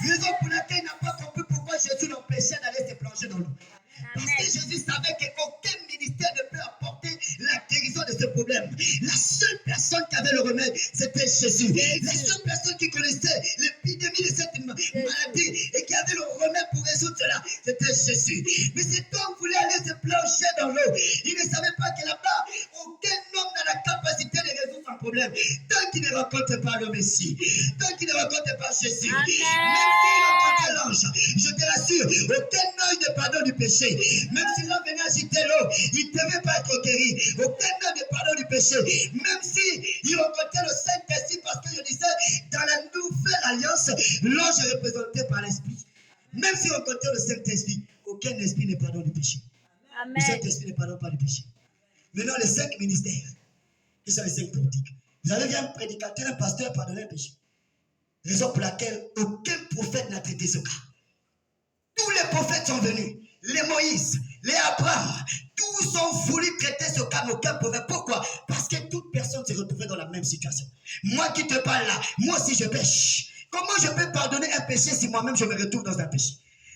Raison pour laquelle il n'a pas compris pourquoi Jésus l'empêchait d'aller se plonger dans l'eau. Parce que Jésus savait qu'aucun ministère ne peut apporter la guérison de ce problème. La seule personne qui avait le remède, c'était Jésus. La seule personne qui connaissait l'épidémie de cette maladie et qui avait le remède pour résoudre cela, c'était Jésus. Mais cet homme voulait aller se plonger dans l'eau. Il ne savait pas que là-bas, aucun homme n'a la capacité de résoudre son problème. Tant qu'il ne rencontre pas le Messie, tant qu'il ne rencontre pas Jésus, même s'il rencontre l'ange, je te rassure, aucun ange ne pardonne du péché. Même si l'homme venait agiter l'eau, il ne devait pas être guéri. Aucun homme ne pardonne du péché. Même s'il rencontrait le Saint-Esprit, parce que je disais, dans la nouvelle alliance, l'ange est représenté par l'Esprit. Même s'il rencontrait le Saint-Esprit, aucun esprit ne pardonne du péché. Amen. Le Saint-Esprit ne pardonne pas du péché. Maintenant, les 5 ministères, qui sont les 5 politiques. Vous avez vu un prédicateur, un pasteur pardonner le péché. Raison pour laquelle aucun prophète n'a traité ce cas. Tous les prophètes sont venus. Les Moïse, les Abraham, tous ont voulu traiter ce cas, mais aucun prophète. Pourquoi? Parce que toute personne se retrouvait dans la même situation. Moi qui te parle là, moi aussi je pêche. Comment je peux pardonner un péché si moi-même je me retrouve dans un péché?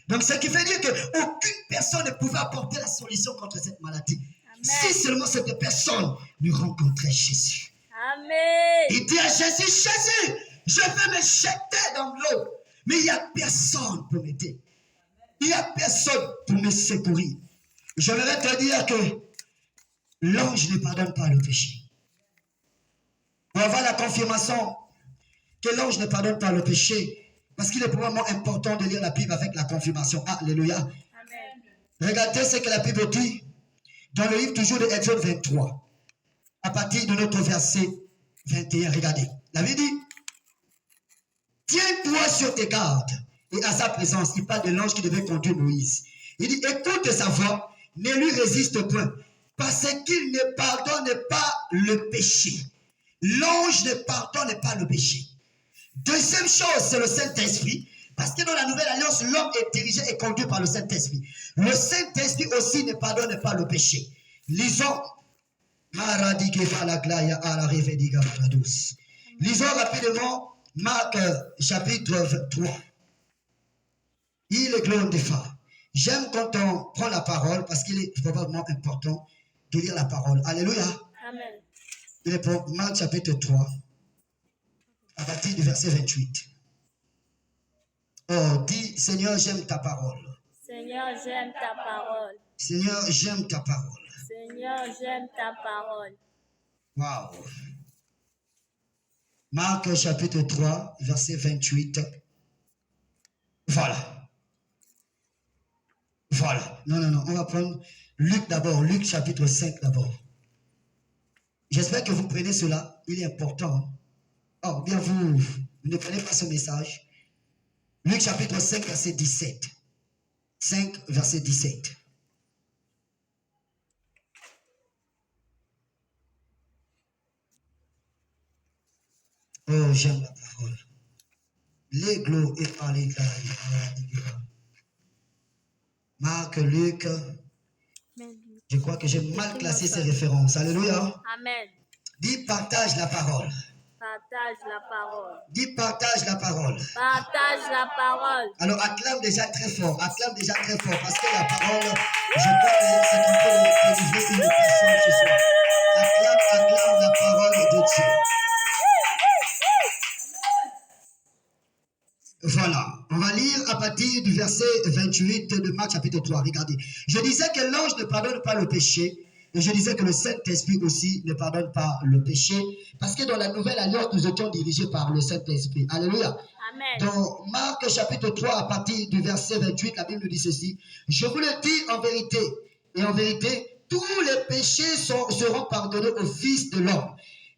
Donc ce qui veut dire qu'aucune personne ne pouvait apporter la solution contre cette maladie. Amen. Si seulement cette personne lui rencontrait Jésus. Amen. Il dit à Jésus, Jésus, je vais me jeter dans l'eau. Mais il n'y a personne pour m'aider. Il n'y a personne pour me secourir. J'aimerais te dire que l'ange ne pardonne pas le péché. On va avoir la confirmation que l'ange ne pardonne pas le péché. Parce qu'il est probablement important de lire la Bible avec la confirmation. Alléluia. Amen. Regardez ce que la Bible dit dans le livre toujours de Exode 23. À partir de notre verset 21. Regardez. La Bible dit, tiens-toi sur tes gardes. Et à sa présence, il parle de l'ange qui devait conduire Moïse. Il dit, écoute sa voix, ne lui résiste point, parce qu'il ne pardonne pas le péché. L'ange ne pardonne pas le péché. Deuxième chose, c'est le Saint-Esprit. Parce que dans la Nouvelle Alliance, l'homme est dirigé et conduit par le Saint-Esprit. Le Saint-Esprit aussi ne pardonne pas le péché. Lisons. Lisons rapidement Marc chapitre 3. Il est gloire des femmes. J'aime quand on prend la parole parce qu'il est probablement important de lire la parole. Alléluia. Amen. Il est pour Marc chapitre 3, à partir du verset 28. Oh, dis, Seigneur, j'aime ta parole. Seigneur, j'aime ta parole. Seigneur, j'aime ta parole. Seigneur, j'aime ta parole. Waouh. Marc chapitre 3, verset 28. Voilà. Voilà. Non. On va prendre Luc d'abord. Luc chapitre 5 d'abord. J'espère que vous prenez cela. Il est important. Oh, bien vous ne prenez pas ce message. Luc chapitre 5, verset 17. 5, verset 17. Oh, j'aime la parole. Les glos et par les gars. Marc, Luc. Je crois que j'ai mal classé ces références. Alléluia. Amen. Dis partage la parole. Partage la parole. Dis partage la parole. Partage la parole. Alors acclame déjà très fort. Acclame déjà très fort. Parce que la parole, je crois que c'est un peu délivrer une personne ce soir. Acclame la parole de Dieu. Voilà, on va lire à partir du verset 28 de Marc chapitre 3. Regardez, je disais que l'ange ne pardonne pas le péché, et je disais que le Saint-Esprit aussi ne pardonne pas le péché, parce que dans la Nouvelle Alliance, nous étions dirigés par le Saint-Esprit. Alléluia. Amen. Dans Marc chapitre 3, à partir du verset 28, la Bible nous dit ceci. Je vous le dis en vérité, et en vérité, tous les péchés seront pardonnés au Fils de l'homme,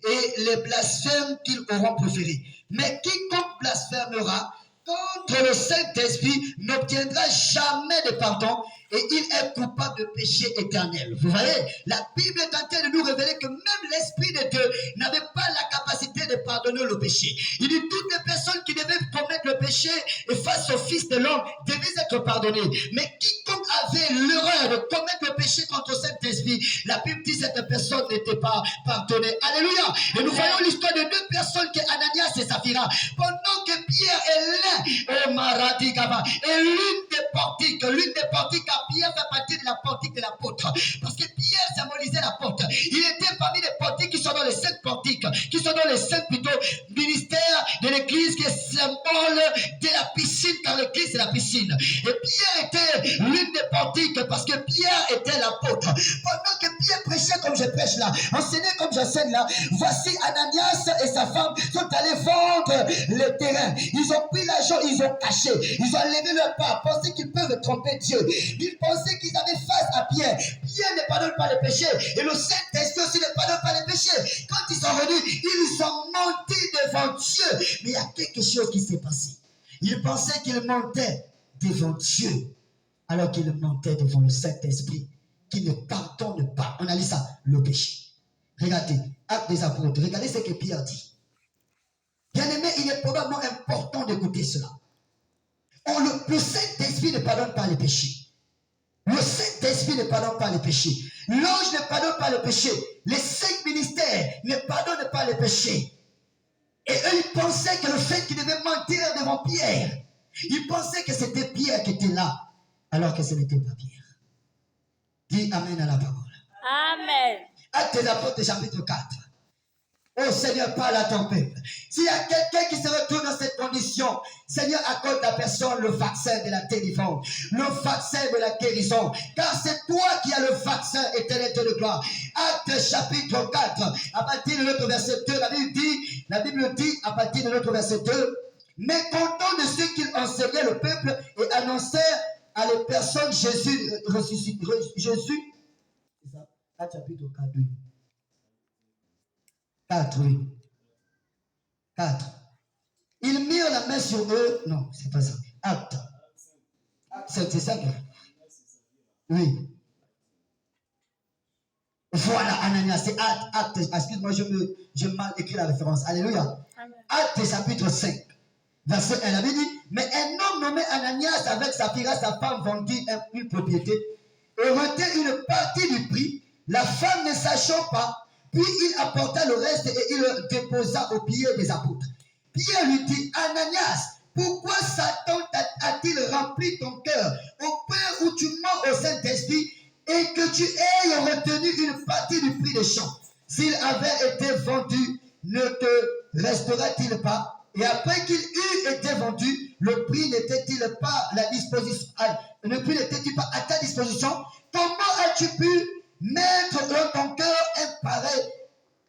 et les blasphèmes qu'ils auront proférés. Mais quiconque blasphémera contre le Saint-Esprit n'obtiendra jamais de pardon et il est coupable de péché éternel. Vous voyez, la Bible est en train de nous révéler que même l'Esprit de Dieu n'avait pas la capacité de pardonner le péché. Il dit toutes les personnes qui devaient commettre le péché et face au Fils de l'homme devaient être pardonnées. Mais quiconque avait l'erreur de commettre le péché contre le Saint-Esprit, la Bible dit que cette personne n'était pas pardonnée. Alléluia. Et nous voyons l'histoire de deux personnes, qui Ananias et Saphira. Pendant que Pierre est l'un, et l'une des portiques, car Pierre fait partie de la portique de l'apôtre. Parce que Pierre symbolisait la porte. Il était parmi les portiques qui sont dans les 5 portiques, qui sont dans les 5 plutôt ministères de l'église, qui est symbole de la piscine, car l'église c'est la piscine. Et Pierre était l'une des portiques, parce que Pierre était l'apôtre. Pendant que Pierre prêchait comme je prêche là, enseignait comme j'enseigne là, voici Ananias et sa femme sont allés vendre le terrain. Ils ont pris l'argent, ils ont caché, ils ont levé leur pas, pensaient qu'ils peuvent tromper Dieu. Ils pensaient qu'ils avaient face à Pierre. Pierre ne pardonne pas les péchés, et le Saint-Esprit aussi ne pardonne pas les péchés. Quand ils sont venus, ils sont montés devant Dieu. Mais il y a quelque chose qui s'est passé. Ils pensaient qu'ils montaient devant Dieu, alors qu'ils montaient devant le Saint-Esprit, qui ne pardonne pas. On a lu ça, le péché. Regardez, Actes des Apôtres, regardez ce que Pierre dit. Bien-aimé, il est probablement important d'écouter cela. Le Saint-Esprit ne pardonne pas les péchés. Le Saint-Esprit ne pardonne pas les péchés. L'ange ne pardonne pas les péchés. Les 5 ministères ne pardonnent pas les péchés. Et eux, ils pensaient que le fait qu'ils devaient mentir devant Pierre, ils pensaient que c'était Pierre qui était là, alors que ce n'était pas Pierre. Dis Amen à la parole. Amen. Actes des Apôtres, chapitre 4. Oh Seigneur, parle à ton peuple. S'il y a quelqu'un qui se retrouve dans cette condition, bénédiction. Seigneur, accorde à personne le vaccin de la délivrance, le vaccin de la guérison, car c'est toi qui as le vaccin éternel de gloire. Acte chapitre 4, à partir de notre verset 2, la Bible dit, à partir de notre verset 2, mais content de ce qu'il enseignait le peuple et annonçait à les personnes Jésus ressuscité. Jésus, c'est ça, Acte chapitre 4, oui. 4, oui. 4. Ils mirent la main sur eux. Non, c'est pas ça. Acte. C'est ça. Oui. Voilà, Ananias, c'est acte. Excuse-moi, j'ai mal écrit la référence. Alléluia. Acte chapitre 5. Verset 1, la Bible dit, mais un homme nommé Ananias avec Saphira, sa femme, vendit une propriété et retint une partie du prix. La femme ne sachant pas, puis il apporta le reste et il le déposa aux pieds des apôtres. Pierre lui dit, Ananias, pourquoi Satan a-t-il rempli ton cœur au point où tu mens au Saint-Esprit et que tu aies retenu une partie du prix des champs? S'il avait été vendu, ne te restera-t-il pas? Et après qu'il eût été vendu, le prix n'était-il pas à la disposition, le prix n'était-il pas à ta disposition? Comment as-tu pu mettre dans ton cœur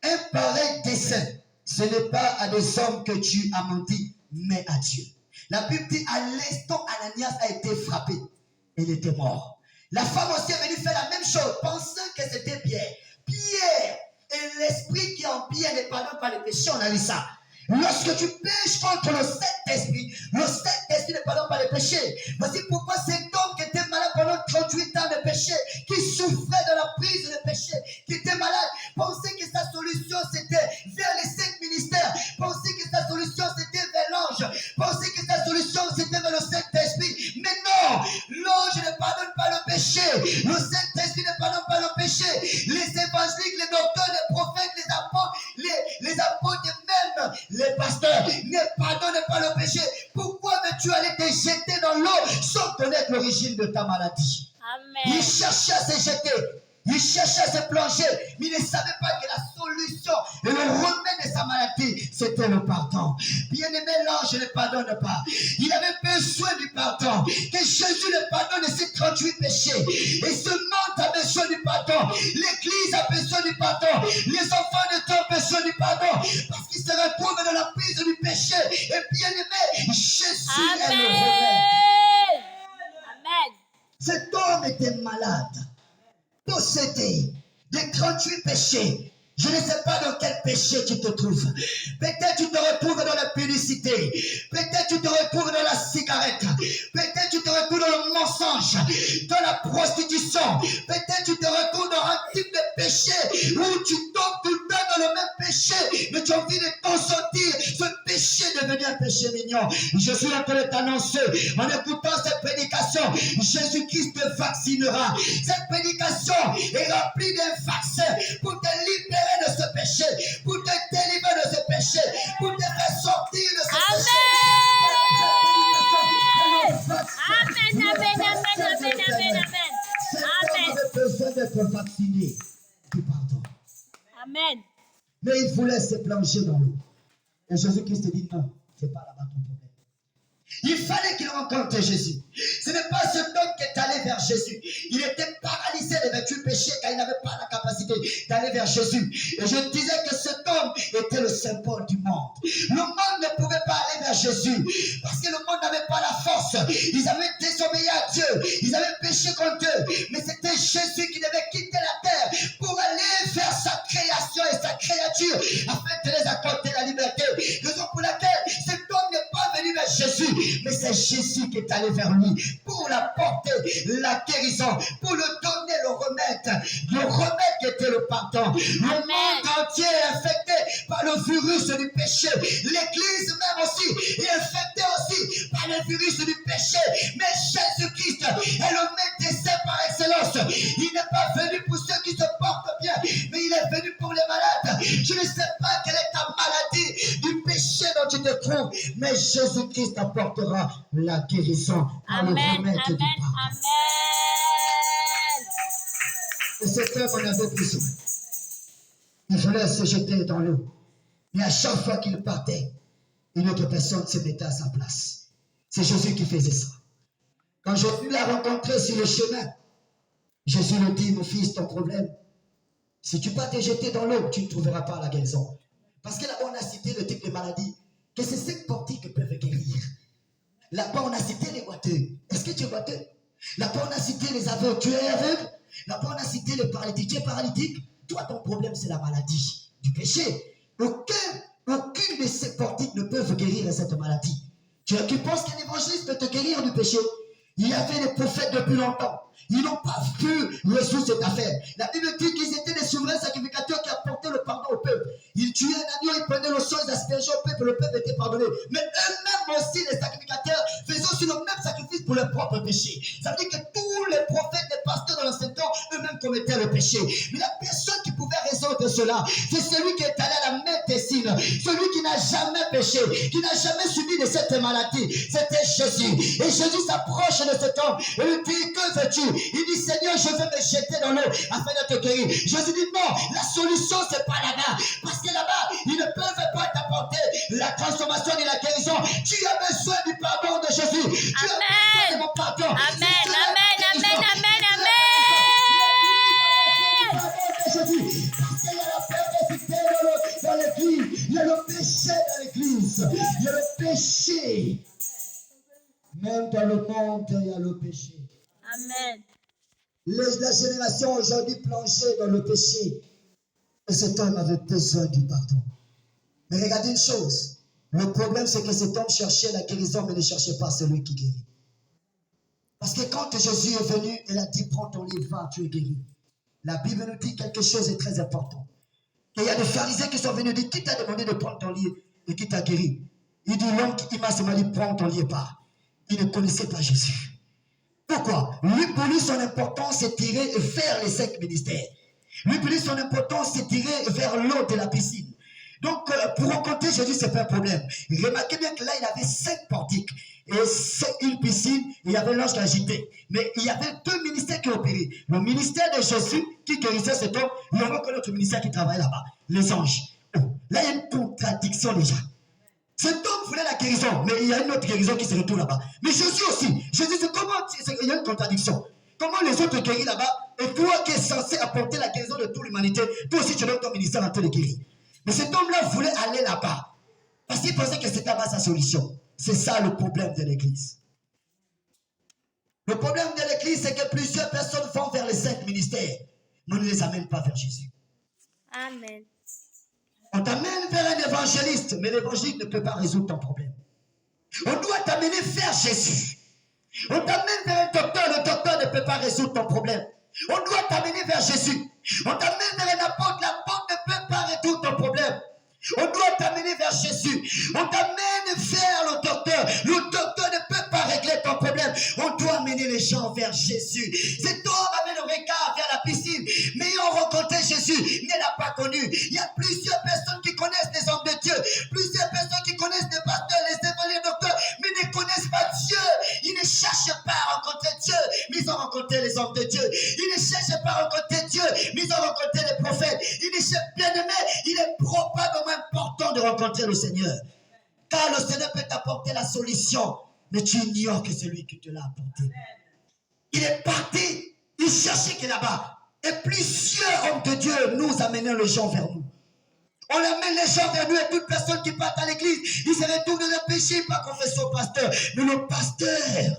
un pareil dessein? Ce n'est pas à des hommes que tu as menti, mais à Dieu. La Bible dit, à l'instant, Ananias a été frappé. Il était mort. La femme aussi est venue faire la même chose, pensant que c'était Pierre. Pierre et l'esprit qui est en Pierre ne pardonne pas les péchés, on a vu ça. Lorsque tu pêches contre le Saint-Esprit ne pardonne pas les péchés. Voici pourquoi cet homme qui était malade pendant 38 ans de péché, qui souffrait de la prise de péché, qui était malade, pensait que sa solution c'était vers les 5 ministères, pensait que sa solution c'était vers l'ange, pensait que sa solution c'était vers le Saint-Esprit. Mais non, l'ange ne pardonne pas le péché, le Saint-Esprit ne pardonne pas le péché. Les évangéliques, les docteurs, les prophètes, les apôtres et même les pasteurs ne pardonnent pas le péché. Pourquoi veux-tu aller te jeter dans l'eau sans connaître l'origine de ta maladie? Amen. Il cherchait à se jeter, il cherchait à se plonger, mais il ne savait pas que la solution et le remède de sa maladie, c'était le pardon. Bien-aimé, l'ange ne pardonne pas. Il avait besoin du pardon. Que Jésus le pardonne de ses 38 péchés. Et ce monde a besoin du pardon. L'Église a besoin du pardon. Les enfants de Dieu ont besoin du pardon. Parce qu'ils se retrouvent dans la prise du péché. Et bien-aimé, Jésus est le remède. Amen. Cet homme était malade, possédé de 38 péchés. Je ne sais pas dans quel péché tu te trouves. Peut-être tu te retrouves dans la publicité. Peut-être tu te retrouves dans la cigarette. Peut-être tu te retrouves dans le mensonge, dans la prostitution. Peut-être tu te retrouves dans un type de péché où tu tombes tout le temps dans le même péché, mais tu as envie de t'en sortir. Ce péché est devenu un péché mignon. Je suis en train de t'annoncer, en écoutant cette prédication, Jésus-Christ te vaccinera. Cette prédication est remplie d'un vaccin pour te libérer de ce péché, pour te délivrer de ce péché, pour te faire sortir de ce péché. Amen, amen, amen, amen, amen, amen. Amen. On a besoin d'être vacciné du pardon. Amen. Mais il voulait se plonger dans l'eau. Et Jésus-Christ dit non, c'est pas là-bas ton problème. Il fallait qu'il rencontre Jésus. Ce n'est pas cet homme qui est allé vers Jésus. Il était paralysé de 28 péchés car il n'avait pas la capacité d'aller vers Jésus. Et je disais que cet homme était le symbole du monde. Le monde ne pouvait pas aller vers Jésus parce que le monde n'avait pas la force. Ils avaient désobéi à Dieu. Ils avaient péché contre Dieu. Mais c'était Jésus qui devait quitter la terre pour aller vers sa création et sa créature afin de les accorder la liberté. Raison pour laquelle cet homme n'est pas venu vers Jésus. Mais c'est Jésus qui est allé vers lui pour l'apporter la guérison, pour lui donner le remède qui était le pardon. Le monde entier est infecté par le virus du péché. L'église même aussi est infectée aussi par le virus du péché. Mais Jésus-Christ est le médecin par excellence. Il n'est pas venu pour ceux qui se portent bien, mais il est venu pour les malades. Je ne sais pas quelle est ta maladie du péché dont tu te trouves, mais Jésus-Christ apportera la guérison par le remède du pardon. Amen. Et cet homme en avait besoin. Il voulait se jeter dans l'eau. Mais à chaque fois qu'il partait, une autre personne se mettait à sa place. C'est Jésus qui faisait ça. Quand Jésus l'a rencontré sur le chemin, Jésus lui dit, mon fils, ton problème, si tu vas te jeter dans l'eau, tu ne trouveras pas la guérison. Parce que là-bas, on a cité le type de maladie, que ces 5 portiques peuvent guérir. Là-bas, on a cité les boiteux. Est-ce que tu es boiteux? Là-bas, on a cité les aveugles. Tu es aveugle? Là-bas, on a cité le paralytique. Tu es paralytique? Toi, ton problème, c'est la maladie du péché. Aucune de ces portiques ne peuvent guérir cette maladie. Tu penses qu'un évangéliste peut te guérir du péché? Il y avait des prophètes depuis longtemps. Ils n'ont pas pu résoudre cette affaire. La Bible dit qu'ils étaient des souverains sacrificateurs qui apportaient le pardon au peuple. Ils tuaient un agneau, ils prenaient le sang, ils aspergeaient au peuple, le peuple était pardonné. Mais eux-mêmes aussi, les sacrificateurs, faisaient aussi le même sacrifice pour leurs propres péchés. Ça veut dire que tous les prophètes, les pasteurs dans l'ancien temps, eux-mêmes commettaient le péché. Mais la personne qui pouvait résoudre cela, c'est celui qui est allé à la médecine, celui qui n'a jamais péché, qui n'a jamais subi de cette maladie. C'était Jésus. Et Jésus s'approche de cet homme et lui dit, que veux-tu? Il dit, Seigneur, je veux me jeter dans l'eau afin de te guérir. Jésus dit, non, la solution, c'est pas là-bas. Parce que là-bas, ils ne peuvent pas t'apporter la transformation et la guérison. Tu as besoin du pardon de Jésus. Tu as besoin de mon pardon. Amen, amen, amen, amen, amen. Jésus. Parce qu'il y a la perversité dans l'église. Il y a le péché dans l'église. Il y a le péché. Même dans le monde, il y a le péché. Amen. La génération aujourd'hui plongée dans le péché. Et cet homme avait besoin du pardon. Mais regardez une chose. Le problème, c'est que cet homme cherchait la guérison, mais ne cherchait pas celui qui guérit. Parce que quand Jésus est venu, il a dit, prends ton lit, va, tu es guéri. La Bible nous dit quelque chose de très important. Il y a des pharisiens qui sont venus dire, qui t'a demandé de prendre ton lit et qui t'a guéri? Il dit, l'homme qui m'a seulement dit, prends ton lit et pars. Il ne connaissait pas Jésus. Pourquoi? Lui, pour lui, son importance, c'est tirer vers les 5 ministères. Lui, pour lui, son importance, c'est tirer vers l'eau de la piscine. Donc, pour rencontrer Jésus, c'est pas un problème. Remarquez bien que là, il avait 5 portiques. Et c'est une piscine, il y avait l'ange qui agitait. Mais il y avait 2 ministères qui opéraient. Le ministère de Jésus, qui guérissait cet homme, il y avait encore l'autre ministère qui travaillait là-bas. Les anges. Oh, là, il y a une contradiction déjà. Cet homme voulait la guérison, mais il y a une autre guérison qui se retrouve là-bas. Mais Jésus aussi. Jésus, c'est comment il y a une contradiction. Comment les autres guérissent là-bas, et toi qui es censé apporter la guérison de toute l'humanité, toi aussi tu donnes ton ministère à te les guérir. Mais cet homme-là voulait aller là-bas, parce qu'il pensait que c'était là-bas sa solution. C'est ça le problème de l'Église. Le problème de l'Église, c'est que plusieurs personnes vont vers les 5 ministères, mais on ne les amène pas vers Jésus. Amen. On t'amène vers un évangéliste, mais l'évangéliste ne peut pas résoudre ton problème. On doit t'amener vers Jésus. On t'amène vers un docteur, le docteur ne peut pas résoudre ton problème. On doit t'amener vers Jésus. On t'amène vers un apôtre, l'apôtre ne peut pas résoudre ton problème. On doit t'amener vers Jésus. On t'amène vers le docteur ne peut pas régler ton problème. On doit amener les gens vers Jésus. Cet homme avait le regard vers la piscine, mais ils ont rencontré Jésus, ne l'a pas connu. Il y a plusieurs personnes qui connaissent les hommes de Dieu, plusieurs personnes qui connaissent les pasteurs, les évangélistes, les docteurs, mais ne connaissent pas Dieu. Ils ne cherchent pas à rencontrer Dieu, mais ils ont rencontré les hommes de Dieu. Ils ne cherchent pas à rencontrer Dieu, mais ils ont rencontré les prophètes. Ils ne cherchent bien aimé, il est probablement important de rencontrer le Seigneur. Car le Seigneur peut t'apporter la solution, mais tu ignores que c'est lui qui te l'a apporté. Il est parti, il cherchait que là-bas. Et plusieurs hommes de Dieu nous amènent les gens vers nous. On amène les gens vers nous et toute personne qui part à l'église, ils se retrouvent dans le péché, pas confesser au pasteur. Mais le pasteur,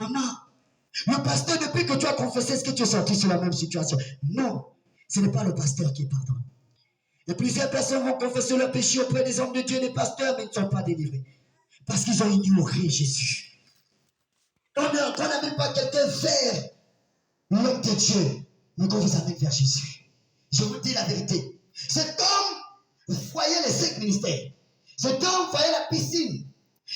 maman, le pasteur, depuis que tu as confessé, est-ce que tu es sorti sur la même situation? Non, ce n'est pas le pasteur qui pardonne. Et plusieurs personnes vont confesser leur péché auprès des hommes de Dieu, des pasteurs, mais ils ne sont pas délivrés. Parce qu'ils ont ignoré Jésus. On n'amène pas quelqu'un vers l'homme de Dieu, mais qu'on vous amène vers Jésus. Je vous dis la vérité. Cet homme voyait les 5 ministères. Cet homme voyait la piscine.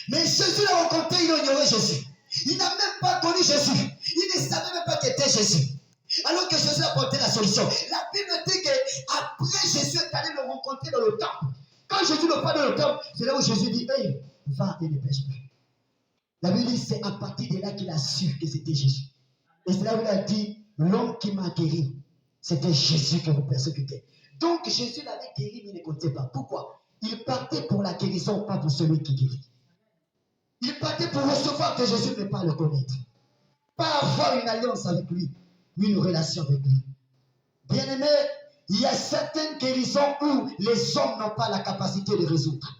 Mais Jésus l'a rencontré, il a ignoré Jésus. Il n'a même pas connu Jésus. Il ne savait même pas qui était Jésus. Alors que Jésus a apporté la solution. La Bible dit qu'après Jésus est allé le rencontrer dans le temple. Quand Jésus le prend dans le temple, c'est là où Jésus dit, hey, va et ne pêche pas. La Bible dit, c'est à partir de là qu'il a su que c'était Jésus. Et c'est là où il a dit, l'homme qui m'a guéri, c'était Jésus que vous persécutez. Donc Jésus l'avait guéri, mais il ne comptait pas. Pourquoi? il partait pour la guérison, pas pour celui qui guérit. Il partait pour recevoir que Jésus ne pas le connaître. Pas avoir une alliance avec lui, une relation avec lui. Bien-aimé, il y a certaines guérisons où les hommes n'ont pas la capacité de résoudre.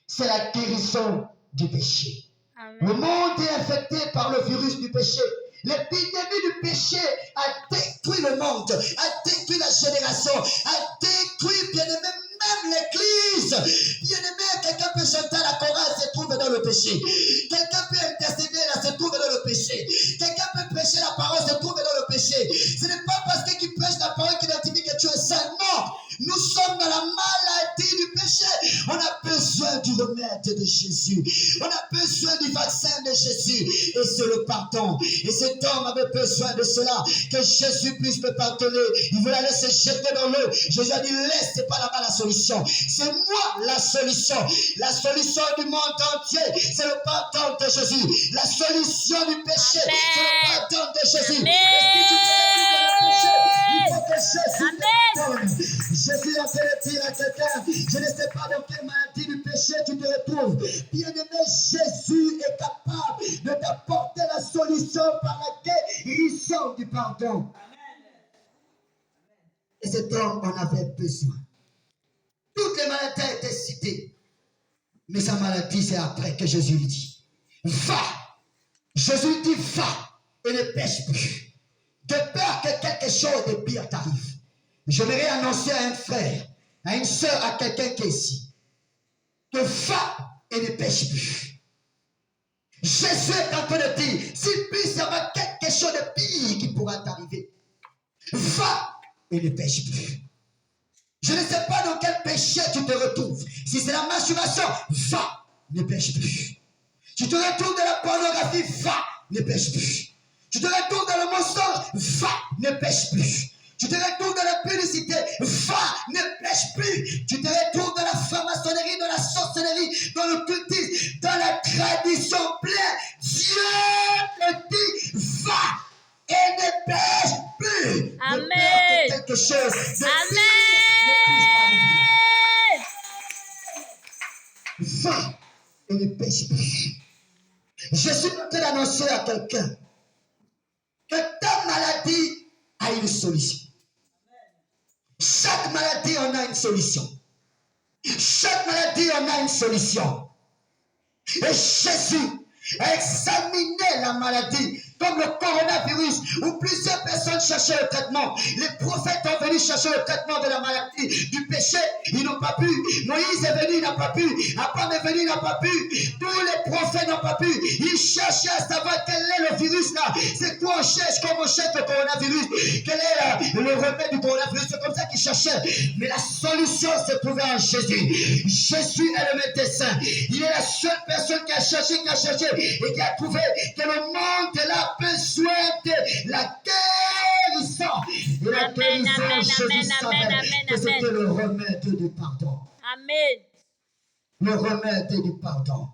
C'est la guérison du péché. Amen. Le monde est infecté par le virus du péché. L'épidémie du péché a détruit le monde, a détruit la génération, a détruit, bien-aimé, même l'église. Bien-aimé, quelqu'un peut chanter la chorale, se trouve dans le péché. Quelqu'un peut intercéder, là, se trouve dans le péché. Quelqu'un peut prêcher la parole, se trouve dans le péché. Ce n'est pas parce qu'il prêche la parole qu'il identifie que tu es saint. Non, nous sommes dans la maladie du péché. On a besoin du remède de Jésus. On a besoin du vaccin de Jésus. Et c'est le pardon. Et cet homme avait besoin de cela. Que Jésus puisse me pardonner. Il voulait aller se jeter dans l'eau. Jésus a dit, laisse, c'est pas là-bas la solution. C'est moi la solution. La solution du monde entier, c'est le pardon de Jésus. La solution du péché, c'est le pardon de Jésus. Amen. Il faut que Jésus te pardonne. Jésus a fait dire à quelqu'un, je ne sais pas dans quelle maladie du péché tu te retrouves. Bien-aimé, Jésus est capable de t'apporter la solution par la guérison du pardon. Et cet homme en avait besoin. Toutes les maladies étaient citées. Mais sa maladie, c'est après que Jésus lui dit, va. Jésus dit, va et ne pêche plus. De peur que quelque chose de pire t'arrive. J'aimerais annoncer à un frère, à une soeur, à quelqu'un qui est ici, que va et ne pêche plus. Jésus est en train de dire, s'il puisse y avoir quelque chose de pire qui pourra t'arriver, va et ne pêche plus. Je ne sais pas dans quel péché tu te retrouves. Si c'est la masturbation, va, ne pêche plus. Tu te retrouves dans la pornographie, va, ne pêche plus. Tu te retrouves dans le mensonge, va, ne pêche plus. Tu te retrouves dans la publicité, va, ne pêche plus. Tu te retrouves dans la franc-maçonnerie, dans la sorcellerie, dans l'occultisme, dans la tradition pleine. Dieu te dit, va et ne pêche plus. Amen. De peur que quelque chose de Amen. va et ne pêche plus. Je suis en train d'annoncer à quelqu'un que ta maladie a une solution. Chaque maladie, on a une solution. Chaque maladie, on a une solution. Et Jésus a examiné la maladie comme le coronavirus, où plusieurs personnes cherchaient le traitement. Les prophètes ont venu chercher le traitement de la maladie, du péché, ils n'ont pas pu. Moïse est venu, il n'a pas pu. Abraham est venu, il n'a pas pu. Tous les prophètes n'ont pas pu. Ils cherchaient à savoir quel est le virus là. C'est quoi on cherche, comme on cherche le coronavirus. Quel est le remède du coronavirus. C'est comme ça qu'ils cherchaient. Mais la solution se trouvait en Jésus. Jésus est le médecin. Il est la seule personne qui a cherché et qui a trouvé que le monde est là. Besoin de la guérison. Et la guérison, Jésus savait que c'était le remède du pardon. Amen. Le remède du pardon.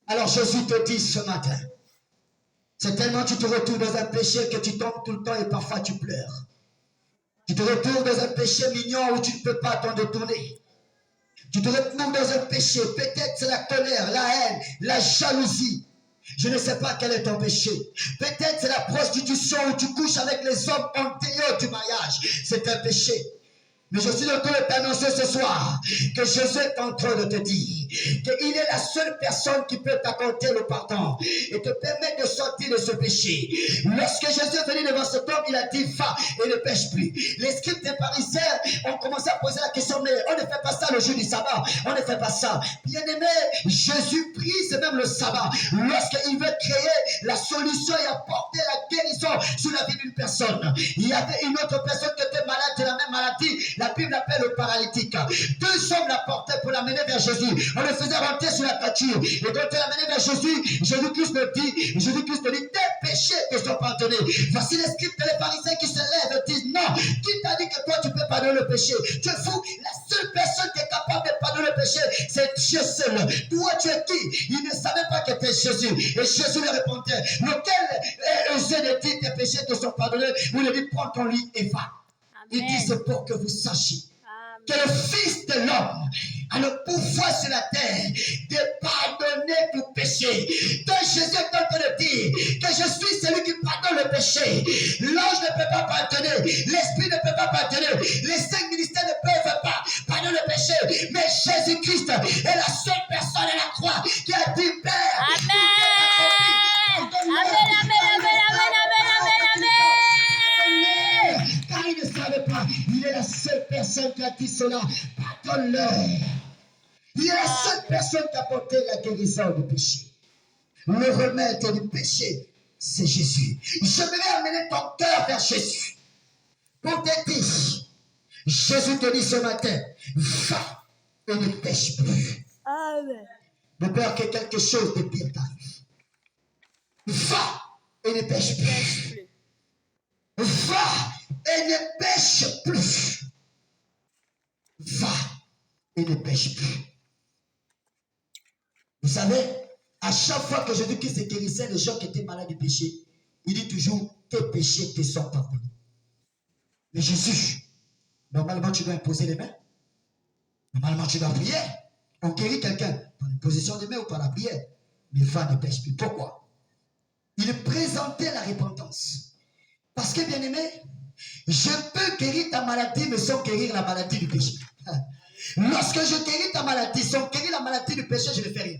Alors Jésus te dit ce matin, c'est tellement tu te retrouves dans un péché que tu tombes tout le temps et parfois tu pleures. Tu te retrouves dans un péché mignon où tu ne peux pas t'en détourner. Tu te retrouves dans un péché, peut-être c'est la colère, la haine, la jalousie. Je ne sais pas quel est ton péché. Peut-être c'est la prostitution où tu couches avec les hommes en dehors du mariage. C'est un péché. Mais je suis en train de t'annoncer ce soir que Jésus est en train de te dire qu'il est la seule personne qui peut t'accorder le pardon et te permettre de sortir de ce péché. Lorsque Jésus est venu devant cet homme, il a dit va et ne pêche plus. Les scribes des pharisiens ont commencé à poser la question, mais on ne fait pas ça le jour du sabbat. On ne fait pas ça. Bien aimé, Jésus prise même le sabbat lorsqu'il veut créer la solution et apporter la guérison sur la vie d'une personne. Il y avait une autre personne qui était malade de la même maladie. La Bible l'appelle le paralytique. Deux hommes l'apportaient pour l'amener vers Jésus. On le faisait rentrer sur la voiture. Et quand on l'amenait vers Jésus, Jésus-Christ te dit, tes péchés te sont pardonnés. Voici les scribes et les pharisiens qui se lèvent et disent, non, qui t'a dit que toi tu peux pardonner le péché? Tu es fou. La seule personne qui est capable de pardonner le péché, c'est Dieu seul. Toi tu es qui? Il ne savait pas que tu es Jésus. Et Jésus lui répondait, lequel est osé de dire tes péchés te sont pardonnés? Vous lui dites, prends ton lit et va. Il dit, c'est pour que vous sachiez que le Fils de l'homme a le pouvoir sur la terre de pardonner tout péché. Donc Jésus est en train de dire que je suis celui qui pardonne le péché. L'ange ne peut pas pardonner, l'Esprit ne peut pas pardonner, les 5 ministères ne peuvent pas pardonner le péché. Mais Jésus-Christ est la seule personne à la croix qui a dit Père, Amen. car il ne savait pas, il est la seule personne qui a dit cela. Pardonne-leur. Il est la seule personne qui a porté la guérison du péché. Le remède du péché, c'est Jésus. J'aimerais amener ton cœur vers Jésus. Pour te dire, Jésus te dit ce matin, va et ne pêche plus. Amen. De peur que quelque chose de pire t'arrive. Va et ne pêche plus. Va et ne pêche plus. Va et ne pêche plus. Vous savez, à chaque fois que Jésus-Christ se guérissait les gens qui étaient malades du péché, il dit toujours, tes péchés te sont pardonnés. Mais Jésus, normalement tu dois imposer les mains. Normalement tu dois prier. On guérit quelqu'un par l'imposition des mains ou par la prière. Mais va ne pêche plus. Pourquoi? Il présentait la repentance. Parce que bien aimé, je peux guérir ta maladie, mais sans guérir la maladie du péché. Lorsque je guéris ta maladie, sans guérir la maladie du péché, je ne fais rien.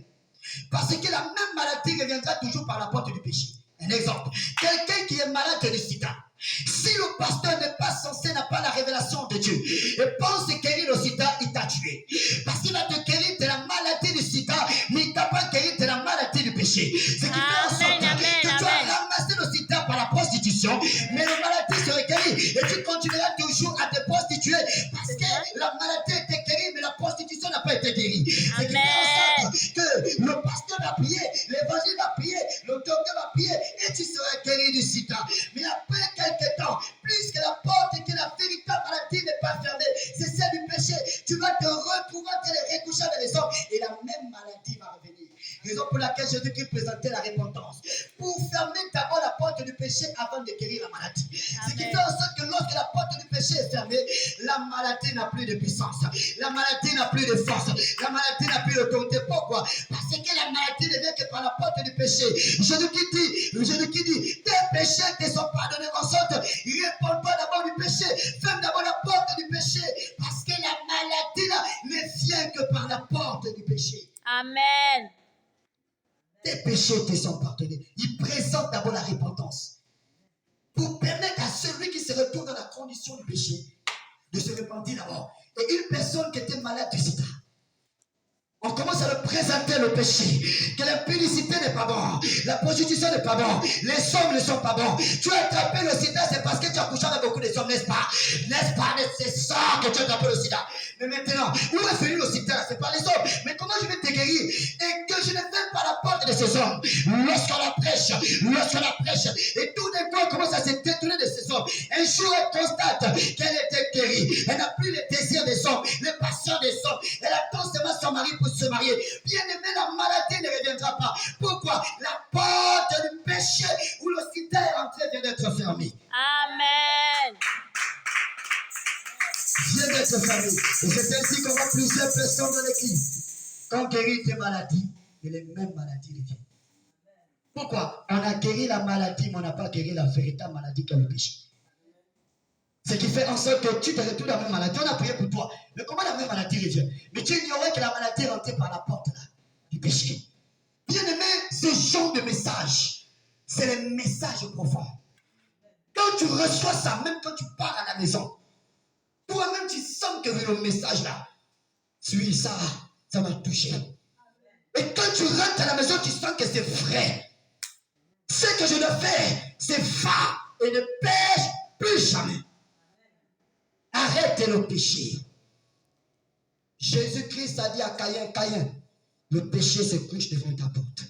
Parce que la même maladie reviendra toujours par la porte du péché. Un exemple, quelqu'un qui est malade de sida, si le pasteur n'est pas censé, n'a pas la révélation de Dieu, et pense guérir le sida, il t'a tué. Parce qu'il va te guérir de la maladie du sida, mais il ne t'a pas guéri de la maladie du péché. Ce qui fait en sorte que tu as ramassé le sida par la prostitution, mais la maladie serait guérie, et tu continueras toujours à te prostituer, parce que la maladie était guérie, mais la prostitution n'a pas été guérie. Ce qui fait en sorte que le pasteur va prier, l'évangile va prier, le docteur va prier, et tu seras guéri du sida. Mais après quelques temps, puisque la porte et que la véritable maladie n'est pas fermée, c'est celle du péché, tu vas te retrouver en train de recoucher avec les hommes, et la même maladie va revenir. Raison pour laquelle Jésus-Christ présentait la repentance. Pour fermer d'abord la porte du péché avant de guérir la maladie. Amen. Ce qui fait en sorte que lorsque la porte du péché est fermée, la maladie n'a plus de puissance. La maladie n'a plus de force. La maladie n'a plus d'autorité. Pourquoi? Parce que la maladie ne vient que par la porte du péché. Jésus-Christ dit, tes péchés te sont pardonnés en sorte. Réponds-toi d'abord du péché. Ferme d'abord la porte du péché. Parce que la maladie là ne vient que par la porte du péché. Amen. Tes péchés te sont pardonnés. Il présente d'abord la repentance. Pour permettre à celui qui se retrouve dans la condition du péché de se repentir d'abord. Et une personne qui était malade du sida, on commence à le présenter le péché. Que l'impudicité n'est pas bon. La prostitution n'est pas bon. Les hommes ne sont pas bons. Tu as attrapé le sida, c'est parce que tu as couché avec beaucoup de hommes, n'est-ce pas? N'est-ce pas? C'est ça que tu as attrapé le sida. Mais maintenant, où est venu le sida? C'est pas les hommes. Mais comment je vais te guérir? Et que je ne vienne pas à la porte de ces hommes. Lorsqu'on la prêche, et tout d'un coup, on commence à se détourner de ces hommes. Un jour, elle constate qu'elle était guérie. Elle n'a plus le désir des hommes, les passions des hommes. Elle attend seulement son mari pour se marier. Bien aimé, la maladie ne reviendra pas. Pourquoi? La porte du péché où le sida est entré vient d'être fermée. Amen. Vient d'être fermée. Et c'est ainsi qu'on voit plusieurs personnes dans l'église. Quand on guérit tes maladies, et les mêmes maladies reviennent. Pourquoi? On a guéri la maladie, mais on n'a pas guéri la véritable maladie qui est le péché. Ce qui fait en sorte que tu te retrouves dans la même maladie. On a prié pour toi. Mais comment la même maladie revient? Mais tu ignorais que la maladie est rentrée par la porte là, du péché. Bien aimé, ce genre de message, c'est le message profond. Quand tu reçois ça, même quand tu pars à la maison, toi-même tu sens que le message là, oui, ça m'a touché. Et quand tu rentres à la maison, tu sens que c'est vrai. Ce que je dois faire, c'est va et ne pêche plus jamais. Arrête le péché. Jésus-Christ a dit à Caïn, Caïn, le péché se couche devant ta porte.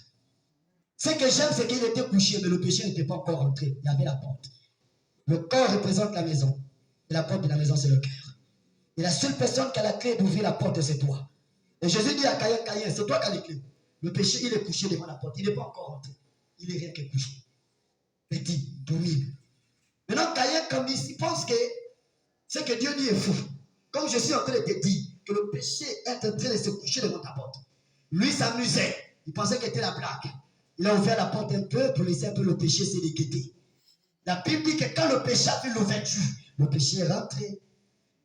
Ce que j'aime, c'est qu'il était couché, mais le péché n'était pas encore entré. Il y avait la porte. Le corps représente la maison. Et la porte de la maison, c'est le cœur. Et la seule personne qui a la clé d'ouvrir la porte, c'est toi. Et Jésus dit à Caïn, Caïn, c'est toi qui as les clés. Le péché, il est couché devant la porte. Il n'est pas encore entré. Il est rien que couché. Petit, dormi. Maintenant, Caïn, comme il pense que ce que Dieu dit est fou. Comme je suis en train de te dire que le péché est en train de se coucher devant ta porte. Lui s'amusait. Il pensait que c'était la blague. Il a ouvert la porte un peu pour laisser un peu le péché se dégueter. La Bible dit que quand le péché a fait l'ouverture, le péché est rentré.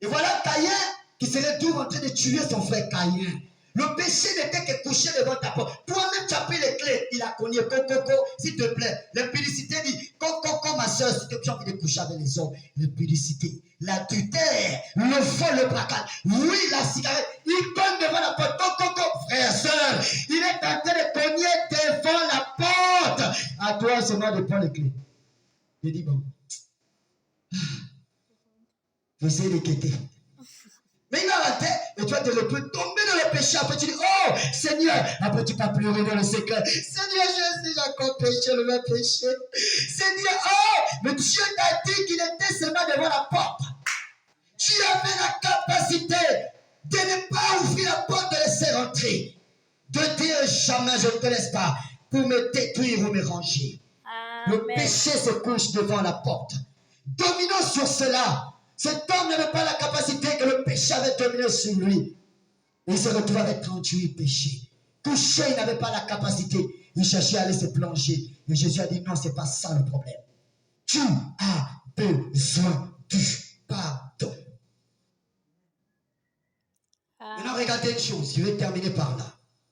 Et voilà Caïn qui serait toujours en train de tuer son frère Caïn. Le péché n'était que couché devant ta porte. Toi-même, tu as pris les clés. Il a cogné. Coco, s'il te plaît. L'impudicité dit, Coco, ma soeur, si tu as envie de coucher avec les hommes. L'impudicité, l'adultère, le vol, le braquage. Oui, la cigarette. Il cogne devant la porte. Coco, frère, soeur. Il est en train de cogner devant la porte. À toi seulement de prendre les clés. Je dis, bon. Vous essayez de quitter. Mais il a la tête, et toi, tu peux tomber dans le péché. Après, tu dis, oh, Seigneur. Après, tu vas pleurer dans le secret. Seigneur, j'ai déjà encore péché, le même péché. Seigneur, oh, mais Dieu t'a dit qu'il était seulement devant la porte. Tu avais la capacité de ne pas ouvrir la porte, de laisser rentrer. De dire jamais, je ne te laisse pas, pour me détruire ou me ranger. Le péché se couche devant la porte. Dominant sur cela. Cet homme n'avait pas la capacité que le péché avait dominé sur lui. Il se retrouvait avec 38 péchés. Couché, il n'avait pas la capacité. Il cherchait à aller se plonger. Mais Jésus a dit non, c'est pas ça le problème. Tu as besoin du pardon. Maintenant, regardez une chose. Je vais terminer par là.